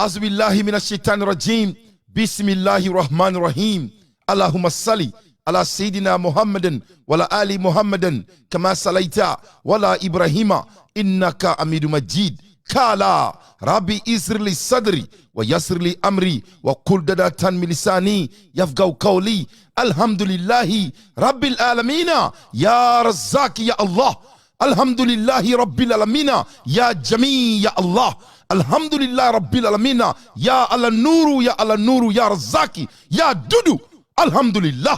أعوذ بالله من الشيطان الرجيم بسم الله الرحمن الرحيم اللهم صل على سيدنا محمد وعلى آل محمد كما صليت وعلى إبراهيم إنك حميد مجيد قال ربي يسر لي صدري ويسر لي أمري وقل ددة من لساني يفقهوا قولي الحمد لله رب العالمين يا رزاق يا الله الحمد لله رب العالمين يا جميع يا الله الحمد لله رب العالمين يا على النور يا على النور يا رزاقي يا دودو الحمد لله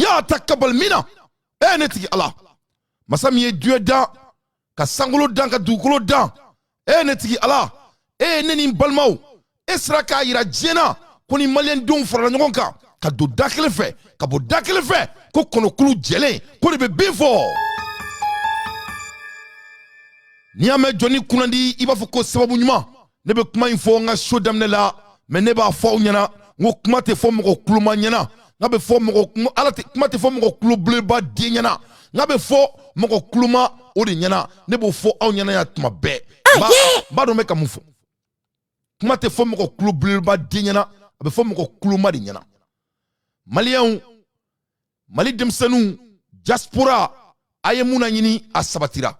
يا تقبل منا انتي الله مسامي ديو دا كسانغلو دا كدوكلو دا enetigi ala neni balmaw esra ka yira jena koni malien don fara ɲɔgɔn kan ka do dakele fɛ ka bɔ dakele fɛ ko kɔnɔkulu jɛlen ko de bɛ bin fɔ ni y'a mɛn jɔnni kunnandi i b'a fɔ ko sababu ɲuman ne bɛ kuma in fɔ n ka so daminɛ la mais ne b'a fɔ aw ɲɛna n ko kuma tɛ fɔ mɔgɔ kuloma ɲɛna n ka bɛ fɔ mɔgɔ ala tɛ kuma tɛ fɔ mɔgɔ kulobeleba den ɲɛna n ka bɛ fɔ mɔgɔ kuloma o de ɲɛna ne b'o fɔ aw ɲɛna yan tuma bɛɛ ba dɔn bɛ ka mun fɔ kuma tɛ fɔ mɔgɔ kulobeleba den ɲɛna a bɛ fɔ mɔgɔ kuloma de ɲɛna maliyɛnw mali denmisɛnninw diaspora a ye mun laɲini a sabatira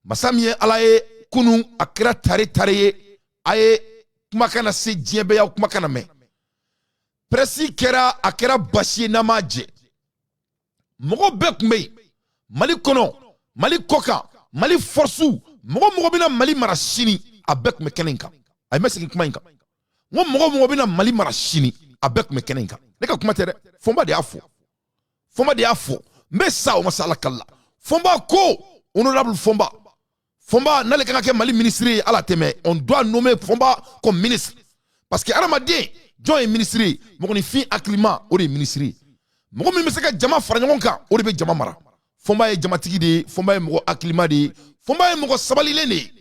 masa min ye ala ye kunun a kɛra tare ye a ye kumakan na se diɲɛ bɛɛ y'aw kumakan na mɛn prɛsi kɛra a kɛra basi ye n'a m'a jɛ mɔgɔ bɛɛ tun bɛ yen mali kɔnɔ mali kɔkan mali fɔrɔsiw mɔgɔ bɛna mali mara sini a bɛɛ tun bɛ kɛnɛ in kan a ye mɛsegin kuma in kan n ko mɔgɔ bɛna mali mara sini a bɛɛ tun bɛ kɛnɛ in kan ne ka kuma tɛ dɛ fɔnba de y'a fɔ n bɛ sa o ma sa ala kala fɔnba ko honorable fɔnba n'ale kan ka kɛ mali ministre ye ala tɛmɛ on doit nommer fɔnba comme ministre parce que adamaden jɔn ye ministre ye mɔgɔninfin hakilima o de ye ministre ye mɔgɔ min bɛ se ka jama fara ɲɔgɔn kan o de bɛ jama mara fɔnba ye jamatigi de ye fɔnba ye mɔgɔ hakilima de ye fɔnba ye mɔgɔ sabalilen de ye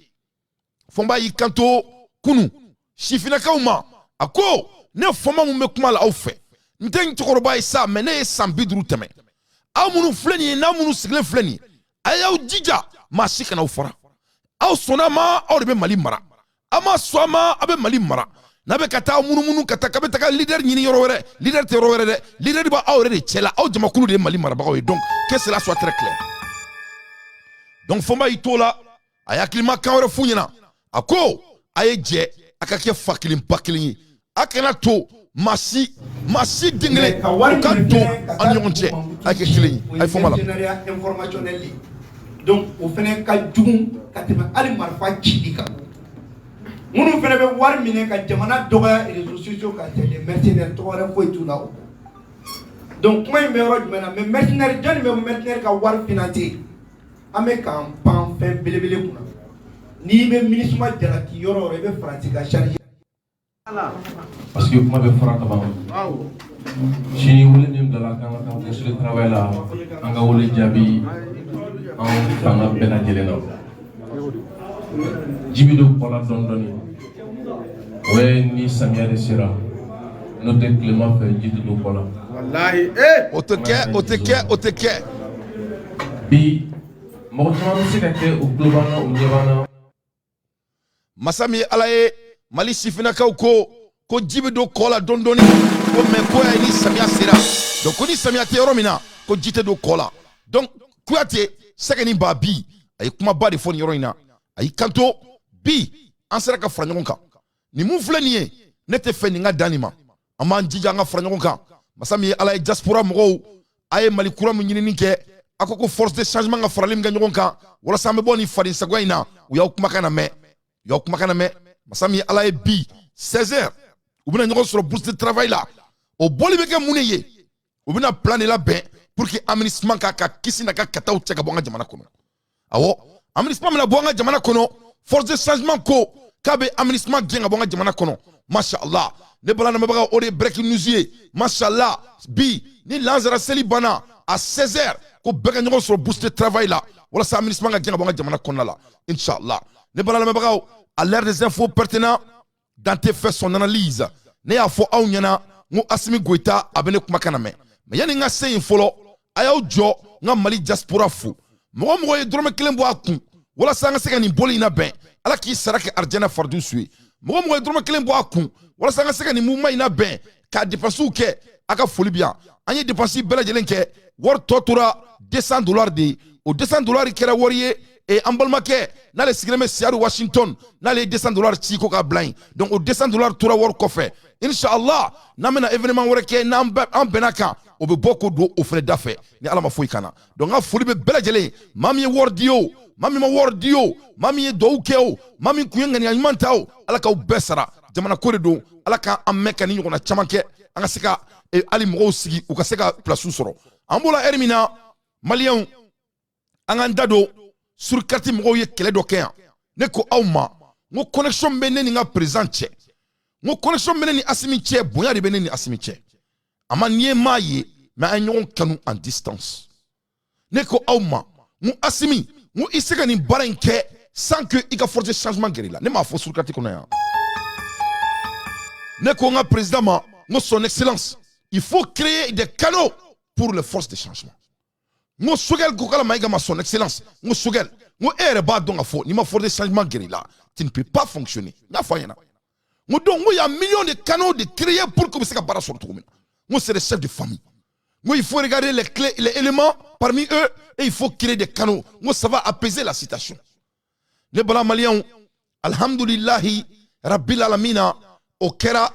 fɔnba y'i kanto kunu sifinakaw ma a ko ne fɔnba mun bɛ kuma la aw fɛ n tɛ n cɛkɔrɔba ye sa mais ne ye san 50 tɛmɛ aw minnu filɛ nin ye n'aw minnu sigilen filɛ nin ye a y'aw jija maa si kana aw fara aw sɔnna ma aw de bɛ mali mara aw ma sɔn a ma aw bɛ mali mara n'a bɛ ka taa munumunu ka taa k'a bɛ taga leader ɲini yɔrɔ wɛrɛ leader tɛ yɔrɔ wɛrɛ dɛ leader de b'a aw yɛrɛ de cɛ la aw jamakulu de ye mali marabagaw ye donc que cela soit très clair donc fɔnba y'i to la a ye hakilima kan wɛrɛ f'u ɲɛna a ko a ye jɛ a ka kɛ fa kelen ba kelen ye a kana to maa si den kelen o ka don an ni ɲɔgɔn cɛ a ye kɛ kelen ye a ye fɔnba la donc o fana ka jugu ka tɛmɛ hali marifa cili kan minnu fana bɛ wari minɛ ka jamana dɔgɔya réseaux sociaux kan c'est des mercenaires tɔgɔ wɛrɛ foyi t'u la o donc kuma in bɛ yɔrɔ jumɛn na mais mercenaire jɔnni bɛ mercenaire ka wari financer an bɛ k'an pan fɛn belebele kunna n'i bɛ MINUSMA jalaki yɔrɔ o yɔrɔ i bɛ Faransi ka charge parce que kuma bɛ fara ka ban sini wele min bila kan ka taa poste de travail la an ka wele jaabi an fanga bɛɛ lajɛlen na jibi dɔ kɔla dɔɔni o ye ni samiya de sera n'o tɛ tilema fɛ ji tɛ don kɔla wallahi o tɛ kɛ bi mɔgɔ caman bɛ se ka kɛ o tulo b'an na o ɲɛ b'an na masa min ye ala ye mali sifinnakaw ko ji bɛ don kɔ la dɔɔni ko mais ko y'a ye ni samiya sera donc ko ni samiya tɛ yɔrɔ min na ko ji tɛ don kɔ la donc Kuyate sɛgɛni b'a bi a ye kumaba de fɔ nin yɔrɔ in na a y'i kanto bi an sera ka fara ɲɔgɔn kan ni mun filɛ nin ye ne tɛ fɛ nin ka dan nin ma an b'an jija an ka fara ɲɔgɔn kan masa min ye ala ye diaspora mɔgɔw a ye mali kura min ɲinini kɛ a ko force de changement ka farali min kɛ ɲɔgɔn kan walasa an bɛ bɔ nin faden sagoya in na u y'aw kumakan na mɛn masa min ye ala ye bi 16h u bɛna ɲɔgɔn sɔrɔ bourse de travail la o bɔli bɛ kɛ mun de ye u bɛna plan de labɛn pour que aménagement ka kisi n'a ka kataw cɛ ka bɔ an ka jamana kɔnɔ awɔ aménagement bɛna bɔ an ka jamana kɔnɔ force de changement ko k'a bɛ aménagement gɛn ka bɔ an ka jamana kɔnɔ mashallah ne bala lamɛnbagaw o de ye breaking news ye mashallah bi ni lansara seli banna à 16h ko bɛɛ ka ɲɔgɔn sɔrɔ bourse de travail la walasa aménagement ka gɛn ka bɔ an ka jamana kɔnɔ la inshallah ne bala lamɛnbagaw à l'ère des infos pertinents Dante fait son analyse ne y'a fɔ aw ɲɛna n ko Asimi Goita a bɛ ne kumakan na mɛn mais yani n ka se yen fɔlɔ a y'aw jɔ n ka mali diaspora fo mɔgɔ mɔgɔ ye dɔrɔmɛ 1 bɔ a kun walasa an ka se ka nin bɔli in labɛn ala k'i sara kɛ arijana fardu su ye mɔgɔ mɔgɔ ye dɔrɔmɛ kelen bɔ a kun walasa an ka se ka nin mouvement in labɛn ka dépenses kɛ a ka foli bi yan an ye dépenses bɛɛ lajɛlen kɛ wari tɔ tora $200 de ye o $200 kɛra wari ye an balimakɛ n'ale sigilen bɛ Seattle Washington n'ale ye $200 ci ko k'a bila yen donc o $200 tora wari kɔfɛ inshallah n'an bɛna événement wɛrɛ kɛ n'an bɛnna kan o bɛ bɔ ko don o fɛnɛ da fɛ ni ala ma foyi kana donc n ka foli bɛ bɛɛ lajɛlen maa min ye wari di o maa min ma wari di o maa min ye duwawu kɛ o maa min kun ye ŋaniya ɲuman ta o ala k'aw bɛɛ sara jamana ko de don ala k'an mɛn ka ni ɲɔgɔnna caman kɛ an ka se ka hali mɔgɔw sigi u ka se ka place sɔrɔ an b'o la heure min na maliyɛnw an k'an da don surkati mɔgɔw ye kɛlɛ dɔ kɛ yan ne ko aw ma n ko connexion bɛ ne ni n ka président cɛ n ko connexion bɛ ne ni Asimi cɛ bonya de bɛ ne ni Asimi cɛ a ma nin ye maa ye mais an ye ɲɔgɔn kanu en distance ne ko aw ma n ko Asimi n ko i se ka nin baara in kɛ sans que i ka forcer changement gɛrɛ i la ne m'a fɔ surkati kɔnɔ yan ne ko n ka président ma n ko son excellence il faut créer des canaux pour les forces de changement n ko Sogɛl ko k'ala ma i ka ma son excellence n ko Sogɛl n ko e yɛrɛ b'a dɔn ka fɔ n'i ma force de changement gɛrɛ i la tu ne peux pas fonctionner n y'a fɔ a ɲɛna n ko donc n ko y a millions de canaux de créer pour que u bɛ se ka baara sɔrɔ cogo min na n ko c'est des chefs de famille n ko il faut regarder les clés les éléments parmi eux et il faut créer des canaux n ko ça va apaiser la situation ne bala maliyɛnw alhamdulilahi rabbil alamina o kɛra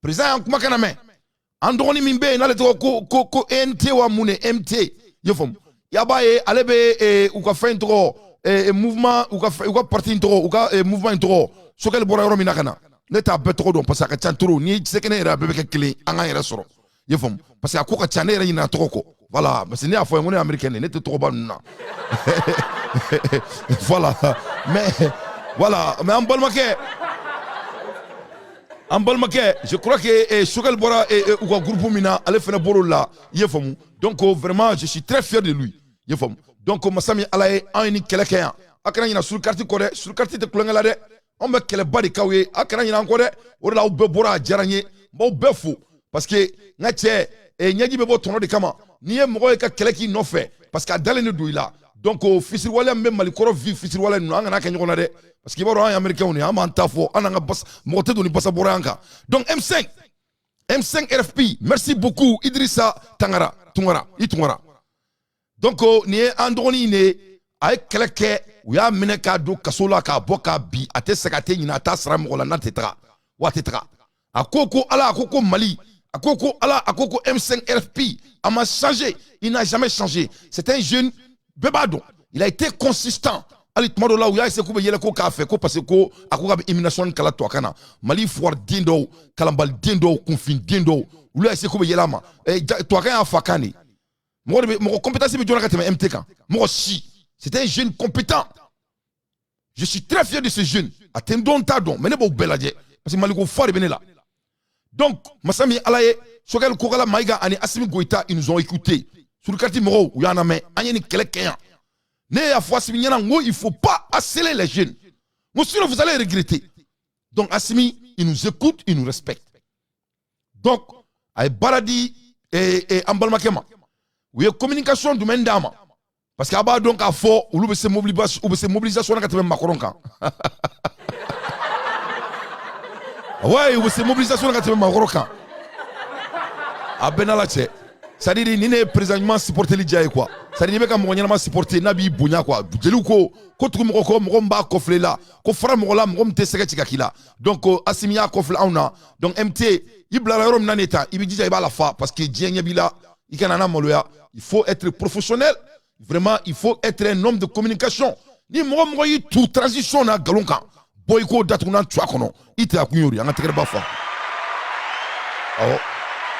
président y'an kumakan lamɛn an dɔgɔnin min bɛ yen n'ale tɔgɔ ko ENT wa mun de MT i ye faamu y'a b'a ye ale bɛ u ka fɛn in tɔgɔ mouvement u ka parti in tɔgɔ u ka mouvement in tɔgɔ Sogɛl bɔra yɔrɔ min na ka na ne t'a bɛɛ tɔgɔ dɔn parce que a ka ca trop ni sekɛnɛ yɛrɛ a bɛɛ bɛ kɛ kelen an k'an yɛrɛ sɔrɔ i ye faamu parce que a ko ka ca ne yɛrɛ ɲinɛ a tɔgɔ kɔ voilà parce que ne y'a fɔ n ko ne ye américain de ne tɛ tɔgɔba ninnu na voilà mais an balimakɛ je crois que Sogɛl bɔra u ka groupe min na ale fɛnɛ bɔr'o la i ye faamu donc vraiment je suis très fier de lui i ye faamu donc masa min ala ye an ye ni kɛlɛ kɛ yan a kana ɲina surkarti kɔ dɛ surkarti tɛ kulonkɛ la dɛ anw bɛ kɛlɛba de k'aw ye a kana ɲina an kɔ dɛ o de la aw bɛɛ bɔra a diyara n ye n b'aw bɛɛ fo parce que n ka cɛ ɲɛji bɛ bɔ tɔnɔ de kama n'i ye mɔgɔ ye ka kɛlɛ k'i nɔfɛ parce que a dalen de don i la donc fisiriwaleya min bɛ malikɔrɔ vi fisiriwaleya ninnu an kana kɛ ɲɔgɔn na dɛ parce que i b'a dɔn an ye américains de ye an b'an ta fɔ an n'an ka mɔgɔ tɛ don ni basa bɔra yan kan donc M5 RFP merci beaucoup Idrissa Tunkara donc nin ye an dɔgɔnin de ye a ye kɛlɛ kɛ u y'a minɛ k'a don kaso la k'a bɔ k'a bin a tɛ segin a tɛ ɲinɛ a t'a sara mɔgɔ la n'a tɛ taga wa a tɛ taga a ko ala a ko Mali a ko ala a ko M5 RFP a ma changé il n'a jamais changé c'est un jeune bɛɛ b'a dɔn il a été consistant hali tuma dɔ la u y'a essayé k'u bɛ yɛlɛ ko k'a fɛ ko parce que ko a ko k'a bɛ élimination kala to a kan na Mali fuwari dɔw kalanbali den dɔw kunfin den dɔw olu y'a essayé k'u bɛ yɛlɛ a ma to a kan y'a fa kan de mɔgɔ compétence bɛ jɔna ka tɛmɛ MT kan mɔgɔ si c'est un jeune compétent je suis très fier de ce jeune a tɛ n dɔn t'a dɔn mais ne b'o bɛɛ lajɛ parce que Maliko fa de bɛ ne la donc masa min ala ye Sogɛl Kokala Maïga ani Assimi Goïta ils nous ont écouté surkati mɔgɔw u y'an lamɛn an ye nin kɛlɛ kɛ yan ne y'a fɔ Assimi ɲɛna n ko il faut pas harceler les jeunes n ko sinon vous allez regretter donc Assimi il nous écoute il nous respecte donc a ye baara di an balimakɛ ma u ye communication jumɛn d'a ma parce que a b'a dɔn k'a fɔ olu bɛ se mobilisation na ka tɛmɛ Macron kan ouais u bɛ se mobilisation na ka tɛmɛ Macron kan a bɛɛ n'ala cɛ c'est-à-dire ni ne ye président ɲuman supporteli diya ye quoi c'est-à-dire n'i bɛ ka mɔgɔ ɲɛnama supporter n'a b'i bonya quoi jeliw ko tugu mɔgɔ kɔ mɔgɔ min b'a kɔfile la ko fara mɔgɔ la mɔgɔ min tɛ sɛgɛ ci ka k'i la donc Assimi y'a kɔfile anw na donc MT i bilara yɔrɔ min na nin ta i b'i jija i b'a lafa parce que diɲɛ ɲɛ b'i la i kana na maloya il faut être professionnel vraiment il faut être un homme de communication ni mɔgɔ mɔgɔ y'i tu transition na nkalon kan bɔ i k'o datugu na tu a kɔnɔ i tɛ a kun y'o de an ka tɛgɛrɛba fa awɔ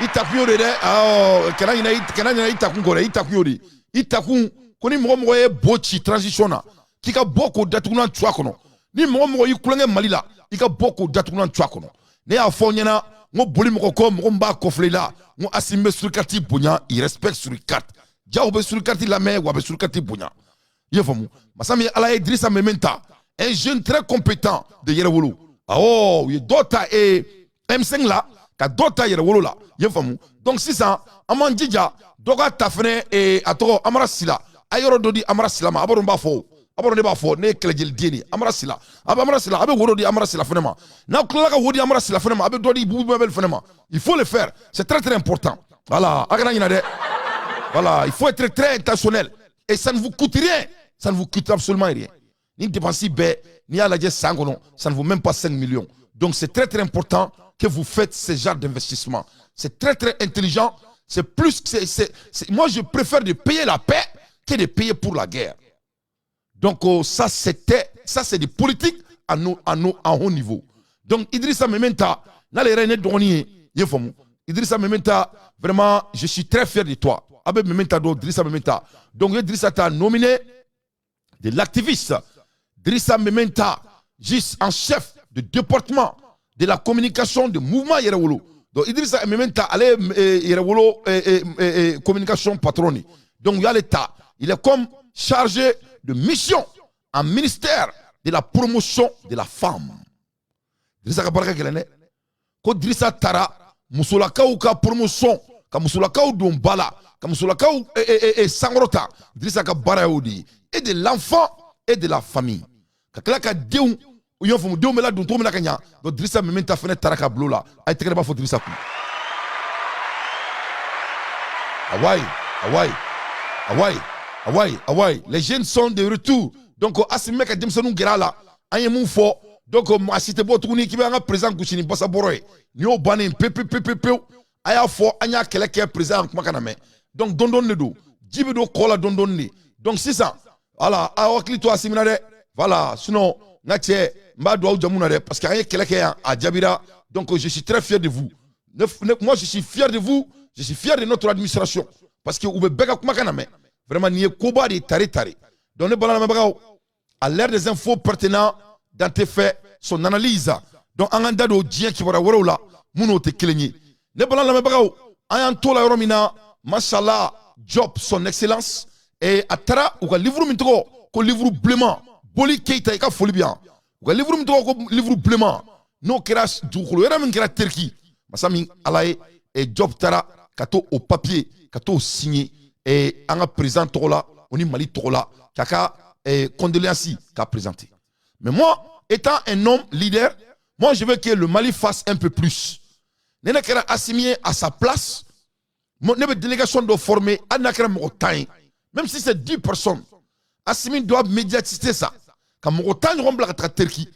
i takun y'o de dɛ kana ɲinɛ i takun kɔ dɛ i takun y'o de i takun ko ni mɔgɔ mɔgɔ ye bo ci transition na k'i ka bɔ k'o datugu na tu a kɔnɔ ni mɔgɔ mɔgɔ y'i kulonkɛ Mali la i ka bɔ k'o datugu na tu a kɔnɔ ne y'a fɔ ɲɛna n ko boli mɔgɔ kɔ mɔgɔ min b'a kɔfile la n ko Assimi bɛ surkati bonya il respecte surkati jaw bɛ surkati lamɛn wa a bɛ surkati bonya i ye faamu masa min ala ye Idrissa Mɛmɛ ta un jeune très compétent de Yɛrɛwolo awɔ u ye dɔ ta M5 la ka dɔ ta Yɛrɛwolo la i ye faamu donc sisan an b'an jija dɔ ka ta fɛnɛ a tɔgɔ Amara Sila a ye yɔrɔ dɔ di Amara Sila ma a b'a dɔn n b'a fɔ abaro ne b'a fɔ ne ye kɛlɛjɛliden de ye Amara Sila a bɛ Amara Sila a bɛ woro di Amara Sila fana ma n'a tilala ka woro di Amara Sila fana ma a bɛ dɔ di Boubou Mabel fana ma il faut le faire c'est très très important voilà a kana ɲinɛ dɛ voilà il faut être très intentionnel et ça ne vous coûte rien ça ne vous coûte absolument rien ni dépense bɛɛ n'i y'a lajɛ san kɔnɔ ça ne vaut même pas 5 millions donc c'est très très important que vous faites ce genre d'investissement c'est très très intelligent c'est plus moi je préfère de payer la paix que de payer pour la guerre. Donc ça c'est des politiques à haut niveau. Donc Idrissa Mementa, Idrissa Mementa, vraiment, je suis très fier de toi. Idrissa Mementa. Donc Idrissa t'a nominé de l'activiste. Idrissa Mementa, juste en chef de département de la communication du mouvement Yerewolo. Donc Idrissa Mementa, allez Yerewolo communication patronne. Donc il y a l'État. Il est comme chargé de mission en ministère de la promotion de la femme. Drissa Kabaraka Gelene, ko Drissa Tara, Musulakaou ka promotion, ka Musulakaou Dombala, ka Musulakaou Sangrota, Drissa Kabaraoudi, et de l'enfant et de la famille. Kaklaka Deum, ou yon fou Deum la Dum Tomina Kanya, donc Drissa Mementa Fene Taraka Blola, a été créé pour Drissa Kou. Hawaii, les jeunes sont de retour. Donc, Asimé ka Demsonou Gerala, Aye Moufo, donc, ma cité Botouni qui va en présent Gouchini Bassa Boroy, Nyo Banin, Aya Fo, Anya Keleke présent Makaname. Donc, Dondon Nedo, Jibido Kola Dondonni. Donc, c'est ça. Voilà, Awakli toi Siminade, voilà, sinon, Natie, Mbadou Jamounade, parce qu'il y a Keleke à Djabira. Donc, je suis très fier de vous. Moi, je suis fier de vous, je suis fier de notre administration. Parce que vous pouvez Makaname. Vraiment, n'y a Koba de Tare. Donc, à l'ère des infos pertinentes dans tes faits, son analyse. Donc, en anda do dien qui va là, mouno te kelenye. Ne balan la mebagao, ayan tola yoromina, mashallah, job, son excellence. Et atara, ou ka livre mintoko, ko livre blément. Boli keita, ka folie bien. Ou ka livre mintoko, ko livre blément. No keras, djoukolo, yera min kera terki. Masami alaye, et job tara, kato au papier, kato signé. Et en présent Togola, on est Mali Togola, qui a condoléances qu'a présenté. Mais moi, étant un homme leader, moi je veux que le Mali fasse un peu plus. Nena kera assimilé à sa place, mon délégation doit former, même si c'est 10 personnes, assimilé doit médiatiser ça. Quand mon temps romble à Turquie,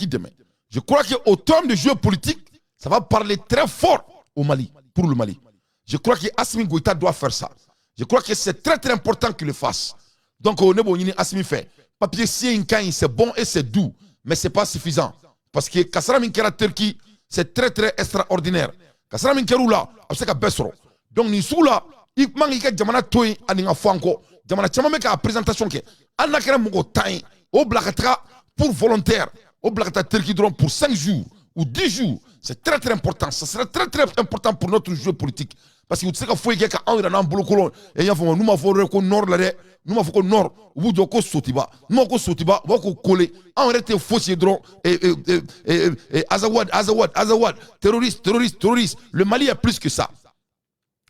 demain. Je crois qu'au terme de jeu politique, ça va parler très fort au Mali, pour le Mali. Je crois que Assimi Goïta doit faire ça. Je crois que c'est très très important qu'il le fasse. Donc, on est Assimi fait. Papier c'est bon et c'est doux, mais ce n'est pas suffisant. Parce que Kassara Minkera Turquie, c'est très très extraordinaire. Kassara Minkeroula, c'est qu'à Bessoro. Donc, Nisoula, il manque que Jamana Toy, Aninga Fanko, Jamana Chamameka présentation que Anakera Mogo Tain, au Blakatra pour volontaire, au Blakatra Turquie pour 5 jours ou 10 jours. C'est très très important. Ça sera très très important pour notre jeu politique. Parce que vous savez qu'il y a un boulot colon et il y a un nord là, nous m'avons nord, vous dites que Sotiba, nous avons Sotiba, vous avez collé, on était faussé drôle et Azawad, terroriste. Le Mali est plus que ça.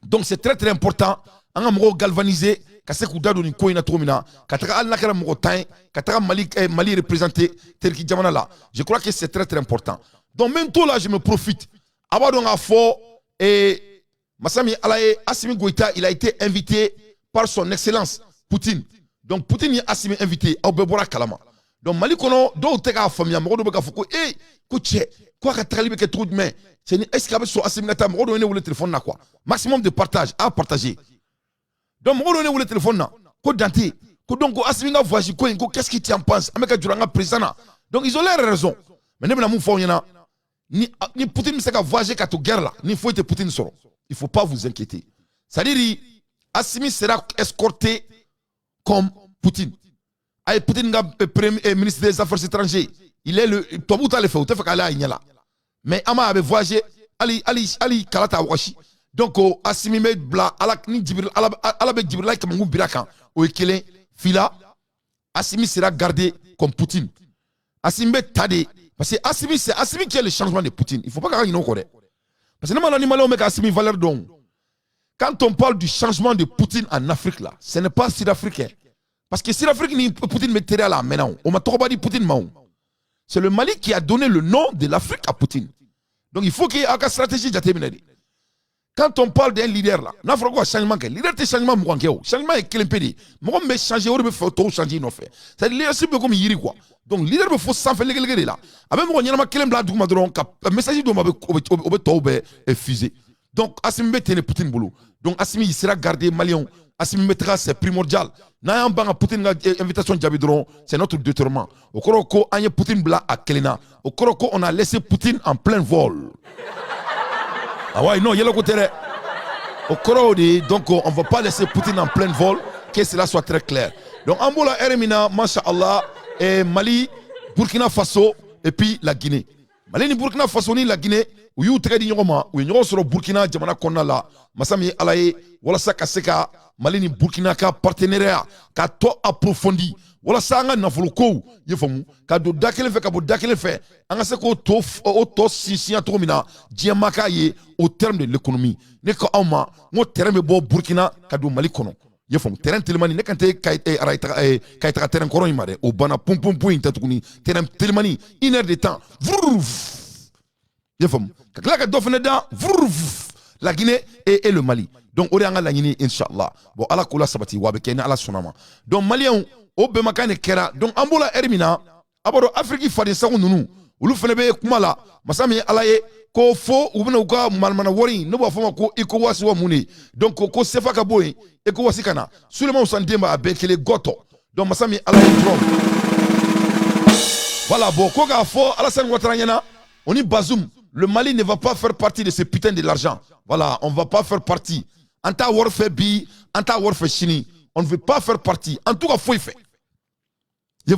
Donc c'est très très important. On a galvanisé, parce que Koudado ni Koina Tromina, Kataka Al-Nakara Mogotain, Kataka Mali représenté, Terki Djamana là. Je crois que c'est très très important. Donc maintenant là, je me profite. Abadon a fort et Massami Alaye, Assimi Goïta, il a été invité par son excellence Poutine. Donc Poutine est Assimi invité au Bebora Kalama. Donc Mali kono do teka famille mo do beka foko ko tche quoi ka trali beke trop de main. C'est est-ce qu'il y a sur Assimi Nata mo do le téléphone na quoi. Maximum de partage à partager. Donc mo do le téléphone na ko danté ko donc Assimi nga voyage ko qu'est-ce qu'il t'en pense ameka duranga président. Donc ils ont l'air raison. Mais ne na mu fo yana ni Poutine se ka voyager ka to guerre là, ni faut être Poutine soro. Il ne faut pas vous inquiéter. C'est-à-dire, Assimi sera escorté comme Poutine. Poutine est ministre des Affaires étrangères. Il est le. Tobuta le fait, il fait là. Mais Ama avait voyagé, Ali Kalata Washi. Donc, Assimi met bla, Alakni Djibril, Alabek Djibril, comme un birakan, au Ekele, Fila, Assimi sera gardé comme Poutine. Assimi Tade. Parce que Assimi, c'est Assimi qui est le changement de Poutine. Il ne faut pas qu'il y ait un correct. Parce que quand on parle du changement de Poutine en Afrique, là, ce n'est pas sud-africain. Parce que si l'Afrique ni Poutine mettait là maintenant, on m'a trop dit Poutine Maou. C'est le Mali qui a donné le nom de l'Afrique à Poutine. Donc il faut qu'il y ait une stratégie. Quand on parle d'un leader là, n'a pas quoi changement que leader c'est changement mouangéo. Changement est quel impédi. Moi me changer, on me fait tout changer non fait. C'est leadership comme yiri quoi. Donc leader me faut sans faire les là. Avec moi on y a ma kelem bla douma dron ka message do ma be to be fusée. Donc Assimi mettre Poutine boulot. Donc Assimi il sera gardé malien. Assimi mettra c'est primordial. Na un banga Poutine invitation Djabidron, c'est notre détournement. Au Koroko anye Poutine bla à Kelena. Au Koroko on a laissé Poutine en plein vol. Ah ouais, non, il y a le côté. Au Korodi, donc on ne va pas laisser Poutine en plein vol, que cela soit très clair. Donc Angola, Eremina, Masha'Allah, et Mali, Burkina Faso, et puis la Guinée. Mali ni Burkina Faso ni la Guinée, où il y a très d'ignorants, où il y a sur le Burkina, Djamana Konala, Massami Alaye, voilà ça Kaseka, Mali ni Burkina ka partenariat, ka to approfondi. Voilà ça nga nafolo ko yefamu ka do dakele fe ka bo dakele fe anga se ko to si atomina diamaka ye au terme de l'économie ne ko awma ngo terrain be bo Burkina ka do Mali kono yefamu terrain telemani ne kante kay terrain koron imare o bana pum tatukuni terrain telemani 1 heure de temps yefamu ka la do fene da la Guinée et le Mali. Donc on est en la Guinée inchallah. Bon ala kula sabati wa be kena ala sonama. Donc Malien o be makane kera donc ambola ermina aboro Afrique fadi sa nunu ulu fene be kuma la masami alaye ko fo ubuna uka malmana wori no ba fama ko ECOWAS wa muni donc ko sefa ka boy ECOWAS kana Souleymane Sandemba abekele goto donc masami alaye drone voilà bon ko ga fo Alassane Ouattara nyana on y Bazoum le Mali ne va pas faire partie de ce putain de l'argent voilà on va pas faire partie anta warfe bi anta warfe chini on ne veut pas faire partie en tout cas faut y faire. Nous,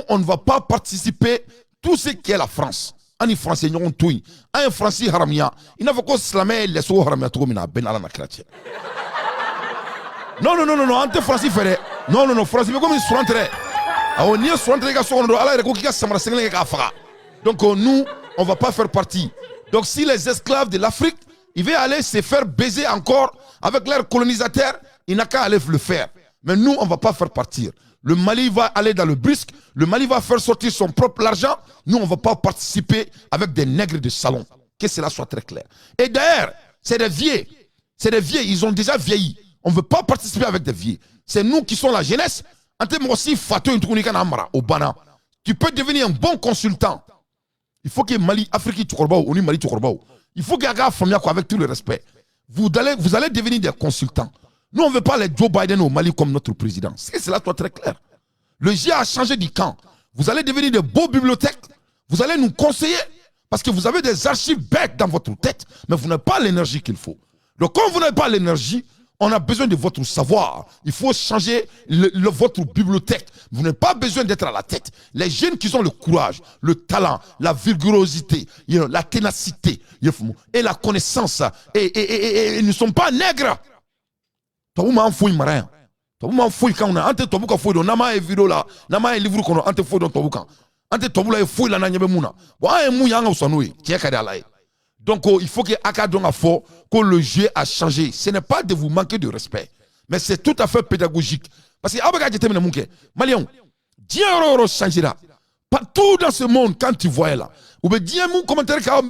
on ne va pas participer tout ce qui est la France. Ani français ñogon tuy un français haramia ina fa ko islamé les so haramia to mina ben ala na chrétien non ante français fere non français be comme ils sont rentrés on y est rentrés ga so ala ko ki ga samara sengle ga fa donc nous on va pas faire partie donc si les esclaves de l'Afrique ils veulent aller se faire baiser encore avec leurs colonisateurs, il n'a qu'à aller le faire. Mais nous, on ne va pas faire partir. Le Mali va aller dans le brisque, le Mali va faire sortir son propre argent. Nous, on ne va pas participer avec des nègres de salon. Que cela soit très clair. Et d'ailleurs, c'est des vieux. C'est des vieux, ils ont déjà vieilli. On ne veut pas participer avec des vieux. C'est nous qui sommes la jeunesse. Tu peux devenir un bon consultant. Il faut que Mali, Afrique, Mali, il faut qu'il y ait un famille avec tout le respect. Vous allez devenir des consultants. Nous, on ne veut pas les Joe Biden au Mali comme notre président. C'est cela soit très clair. Le GIA a changé du camp. Vous allez devenir de beaux bibliothèques. Vous allez nous conseiller. Parce que vous avez des archives bêtes dans votre tête. Mais vous n'avez pas l'énergie qu'il faut. Donc, quand vous n'avez pas l'énergie, on a besoin de votre savoir. Il faut changer votre bibliothèque. Vous n'avez pas besoin d'être à la tête. Les jeunes qui ont le courage, le talent, la vigorosité, la ténacité et la connaissance, et ils ne sont pas nègres. Toi, vous fouille marin. Toi, vous fouille quand on a ante toi vous fouille dans nama et vidéo là, nama et livre qu'on a ante fouille dans toi vous quand. Ante toi vous la fouille là n'anyebe mouna. Bon, un mouya nga usanui. Tiens kada là. Donc, il faut que que le jeu a changé. Ce n'est pas de vous manquer de respect, mais c'est tout à fait pédagogique. Parce que, Malion, Dieu changera. Partout dans ce monde, quand tu vois là, ou bien Dieu mon commentaire quand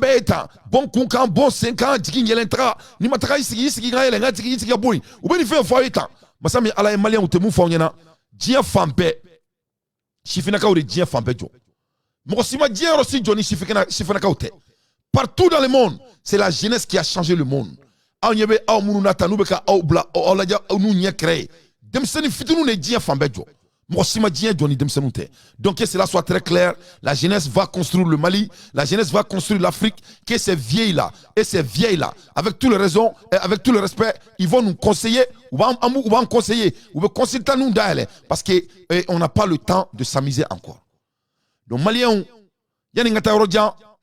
bon coup, bon 5 ans, tu y a ni mataka ici, ou bien il fait un foyer temps. Masami ala Malien ou temu fonyana, Dieu fampe, Chifinaka ou Dieu fampe jo. Mosima Dieu aussi Johnny Chifinaka ou te. Partout dans le monde, c'est la jeunesse qui a changé le monde. Donc que cela soit très clair, la jeunesse va construire le Mali, la jeunesse va construire l'Afrique, que ces vieilles-là et ces vieilles-là, avec tout le raison et avec tout le respect, ils vont nous conseiller, ou vont conseiller, ou vont consulter nous d'aller, parce qu'on n'a pas le temps de s'amuser encore. Donc Maliens, il y a une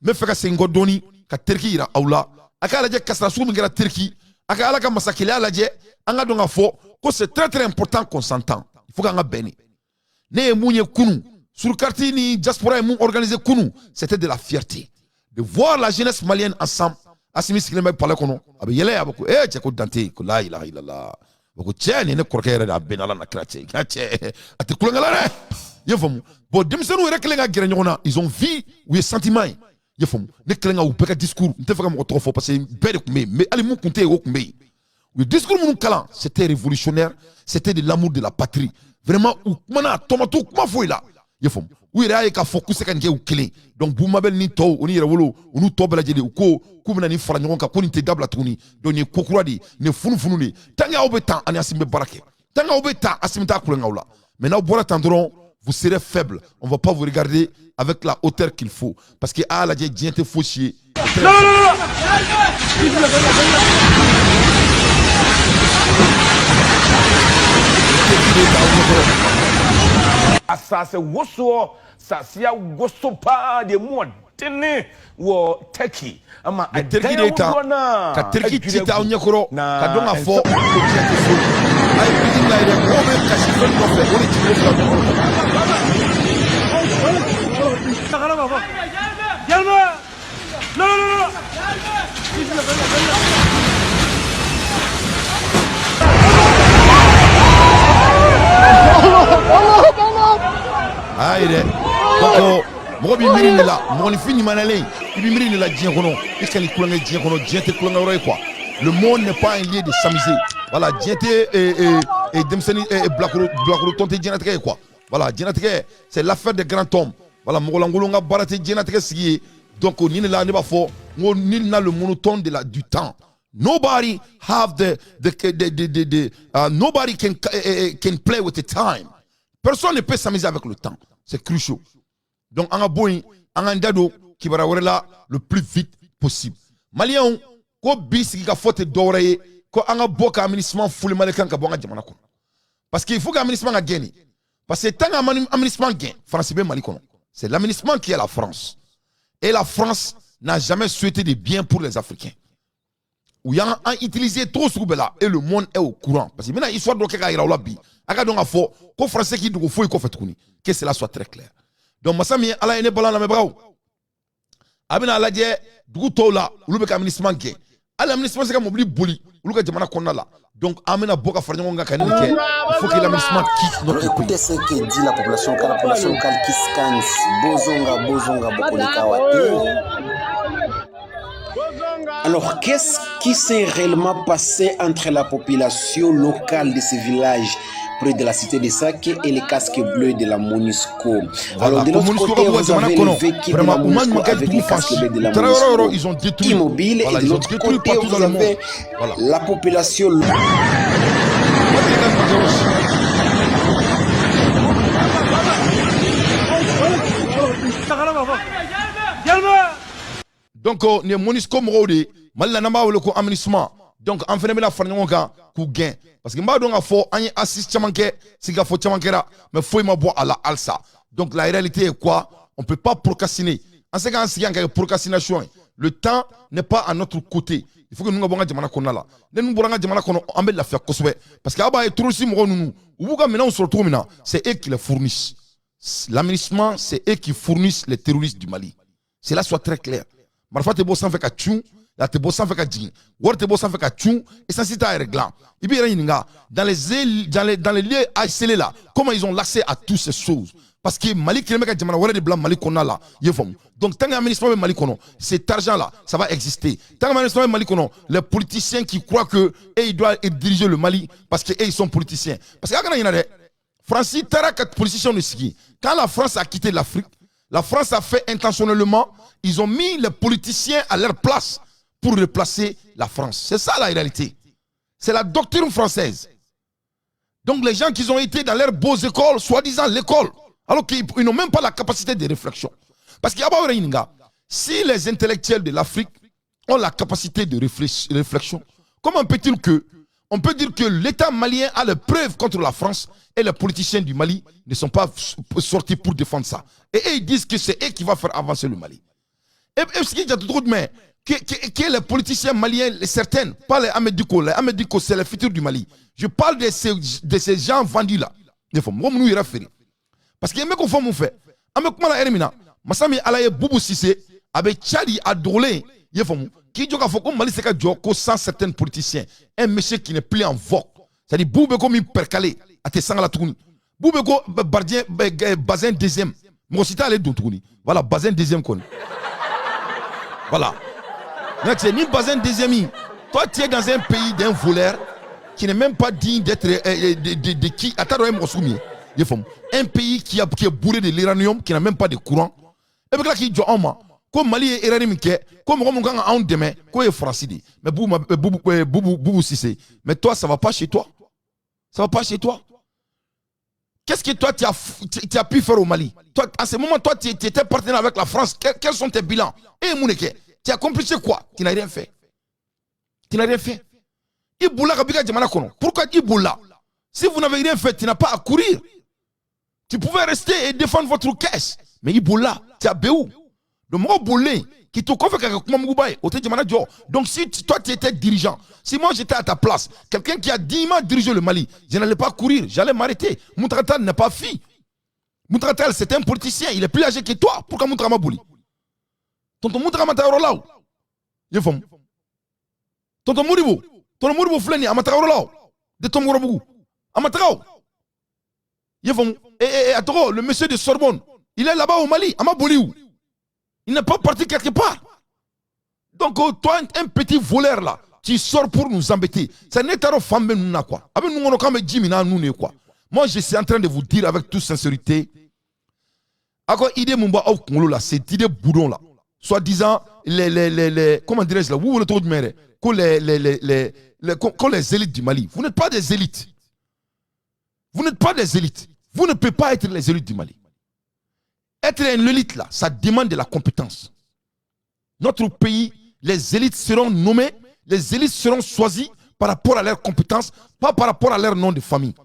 me feka sengo doni ka terki ira aula aka alaje kasra sumi gara terki aka alaka masakile alaje anga donga fo ko c'est très important qu'on s'entend il faut qu'on beni ne munye kunu sur quartier ni diaspora mu organiser kunu c'était de la fierté de voir la jeunesse malienne ensemble Assimi sigilen bɛ palais kɔnɔ a bɛ yɛlɛ a bɛ ko cɛ ko Dante ko la ilaha illallah a bɛ ko cɛ nin ne kɔrɔkɛ yɛrɛ de a bɛn ala na kira cɛ cɛ a tɛ kulonkɛ la dɛ i y'a faamu bon denmisɛnninw yɛrɛ kɛlen ka gɛrɛ ɲɔgɔn na ils ont vu u ye sentiment ye i y'a faamu ne kɛlen ka u bɛɛ ka discours n tɛ fɛ ka mɔgɔ tɔgɔ fɔ parce que bɛɛ de tun bɛ yen mais hali mun tun tɛ yen o tun bɛ yen u ye discours minnu kalan c'était révolutionnaire c'était de l'amour de la patrie vraiment u kumana tɔmɔtu kuma foyi la i y'a faamu u yɛrɛ y'a ye k'a fɔ k'u se ka nin kɛ u kelen donc Boumabel ni tɔw u ni Yɛrɛwolo u n'u tɔ bɛɛ lajɛlen u ko k'u bɛna nin fara ɲɔgɔn kan ko nin tɛ dabila tuguni donc nin ye ko kura de ye nin ye funufunu de ye tant que aw bɛ tan ani Assimi bɛ baara kɛ tant que aw bɛ tan Assimi t'a kulonkɛ aw la mais n'aw bɔra tan dɔrɔn vous serez faible on va pas vous regarder avec la hauteur qu'il faut parce que a lajɛ diɲɛ tɛ fosi ye asase wosoɔ sasia woso paa de mu ɔdene wɔ Turkey ama Turkey de ta ka Turkey ci ta aw ɲɛkɔrɔ ka dɔn ka fɔ ko diɲɛ tɛ so a ye bigi la yɛrɛ mɔgɔw bɛ kasi fɛn nɔfɛ o de ci ko fila ayi dɛ donc mɔgɔ b'i miiri de la mɔgɔninfin ɲumanalen i b'i miiri de la diɲɛ kɔnɔ i ka nin kulonkɛ diɲɛ kɔnɔ diɲɛ tɛ kulonkɛ yɔrɔ ye quoi le monde n'est pas un lieu de s'amuser voilà diɲɛ tɛ denmisɛnnin bilakoro tɔn tɛ diɲɛlatigɛ ye quoi voilà diɲɛlatigɛ c'est l'affaire des grands hommes voilà mɔgɔlankolon ka baara tɛ diɲɛlatigɛ sigi ye donc nin de la ne b'a fɔ n ko nul n'a le monotone du temps. Nobody have nobody can play with the time. Personne ne peut s'amuser avec le temps. C'est crucial. Donc, on a besoin, on a un dado qui va avoir là le plus vite possible. Maliens, ko bis qui a faute d'oreille, ko on a besoin qu'un ministère foule malaikan ka bonga jamana kon. Parce qu'il faut qu'un ministère a gagné. Parce que tant qu'un ministère gagne, France est Mali kon. C'est l'administration qui est la France. Et la France n'a jamais souhaité de bien pour les Africains. Où il y a utilisé trop ce là et le monde est au courant. Parce que maintenant, l'histoire de quelqu'un qui a bi, aga donc a fort, qu'au français qui doit faut fait tourner, que cela soit très clair. Donc, Massami, ala ene balan la mebrao. Abina ala je, dugu tola, ulu be ka ministre manke. Ala ministre c'est comme obli boli, ulu ka jamana konna la. Donc, amena boka farnyo nga kanini ke, il faut que la ministre quitte notre pays. Écoutez ce que dit la population locale qui scanne Bozonga, Bokolika Wate. Alors, qu'est-ce qui s'est réellement passé entre la population locale de ce village près de la cité de Sake et les casques bleus de la MONUSCO? Alors, de l'autre côté, vous avez le vécu de la MONUSCO avec les casques bleus de la MONUSCO immobile, et de l'autre côté, vous avez la population locale. Donc, ni MONUSCO mɔgɔw Malila n'an b'a wele ko aménagement. Donc, an fɛnɛ bɛna fara ɲɔgɔn kan k'u gɛn. Parce que n b'a dɔn k'a fɔ an ye assise caman kɛ, sigikafɔ caman kɛra, mais foyi ma bɔ a la halisa. Donc, la réalité est quoi? On ne peut pas procrastiner. An se k'an sigi an ka procrastination. Le temps n'est pas à notre côté. Il faut que nous ka bɔ an ka jamana kɔnɔna la. Ni nous bɔra an ka jamana kɔnɔ, an bɛ lafiya kosɛbɛ. Parce que a b'a ye terroriste mɔgɔw ninnu, u b'u ka minɛnw sɔrɔ cogo min na, c'est eux qui les fournissent. L'aménagement, c'est eux qui fournissent les terroristes du Mali. Cela soit très clair. Marifa tɛ bɔ sanfɛ ka cun, la tɛ bɔ sanfɛ ka jigin, wari tɛ bɔ sanfɛ ka cun, essence t'a yɛrɛ dilan. I bɛ yɛrɛ ɲininka dans les lieux scellés là, comment ils ont l'accès à toutes ces choses? Parce que Mali kelen bɛ ka jamana wɛrɛ de bila Mali kɔnɔna la, i ye faamu. Donc tant qu'aménagement bɛ Mali kɔnɔ, cet argent là, ça va exister. Tant qu'aménagement bɛ Mali kɔnɔ, les politiciens qui croient que ils doivent diriger le Mali parce que ils sont politiciens. Parce que a kana ɲinɛ dɛ, France taara ka politiciens de sigi. Quand la France a quitté l'Afrique, la France a fait intentionnellement, ils ont mis les politiciens à leur place pour replacer la France. C'est ça la réalité. C'est la doctrine française. Donc les gens qui ont été dans leurs beaux écoles, soi-disant l'école, alors qu'ils n'ont même pas la capacité de réflexion. Parce qu'il y a si les intellectuels de l'Afrique ont la capacité de réflexion, comment peut-il que on peut dire que l'État malien a les preuves contre la France et les politiciens du Mali ne sont pas sortis pour défendre ça. Et eux, ils disent que c'est eux qui vont faire avancer le Mali. Et ce qui est trop de main, que les politiciens maliens, certains, pas les Amédico, c'est le futur du Mali. Je parle de ces gens vendus là. Parce que les mecs ont fait, Masami Alaye Boubou Sissé, avec Tchadi à Drolé, il faut qui dit qu'il faut que Mali se casse sans certains politiciens, un monsieur qui n'est plus en vogue. C'est-à-dire Boubé comme il percalé à tes sangs à la tourne. Boubé comme Bardien Bazin deuxième. Moi aussi t'as allé d'Outouni. Voilà Bazin deuxième con. Voilà. C'est ni Bazin deuxième. Toi tu es dans un pays d'un voleur qui n'est même pas digne d'être de qui attends un pays qui est bourré de l'uranium, qui n'a même pas de courant. Et puis là qui dit comme Mali est iranium comme on a un demain, quoi est français. Mais Boubou Sissé, mais toi ça va pas chez toi. Ça va pas chez toi. Qu'est-ce que toi tu as pu faire au Mali? Toi, à ce moment, toi tu étais partenaire avec la France. Quels sont tes bilans? Et Mouneke, tu as accompli quoi? Tu n'as rien fait. Tu n'as rien fait. Iboula Kabika Djamana Kono. Pourquoi Iboula? Si vous n'avez rien fait, tu n'as pas à courir. Tu pouvais rester et défendre votre caisse. Mais Iboula, tu as béou. Le mot bolé qui te confie donc si toi tu étais dirigeant, si moi j'étais à ta place, quelqu'un qui a 10 ans dirigé le Mali, je n'allais pas courir, j'allais m'arrêter. Moutratal n'est pas fille. Moutratal c'est un politicien, il est plus âgé que toi. Pourquoi Moutrama bouli? Tonton Moutrama ta orolao. Il faut. Tonton Mouribo fleni amata orolao. De ton Mourabou. Amatrao. Il faut. Et attends, le monsieur de Sorbonne, il est là-bas au Mali, Amaboliou. Il n'est pas parti quelque part. Donc, toi, un petit voleur là, tu sors pour nous embêter. Ça n'est pas femme nous quoi. Avec nous, on a Jimina nous quoi. Moi, je suis en train de vous dire avec toute sincérité. Encore idée Mumba au Congolo là, cette idée boudon là. Soit disant les comment dirais-je là, vous voulez tout dire que les élites du Mali. Vous n'êtes pas des élites. Vous n'êtes pas des élites. Vous ne pouvez pas être les élites du Mali. Être une élite là, ça demande de la compétence. Notre pays, les élites seront nommées, les élites seront choisies par rapport à leurs compétences, pas par rapport à leur nom de famille.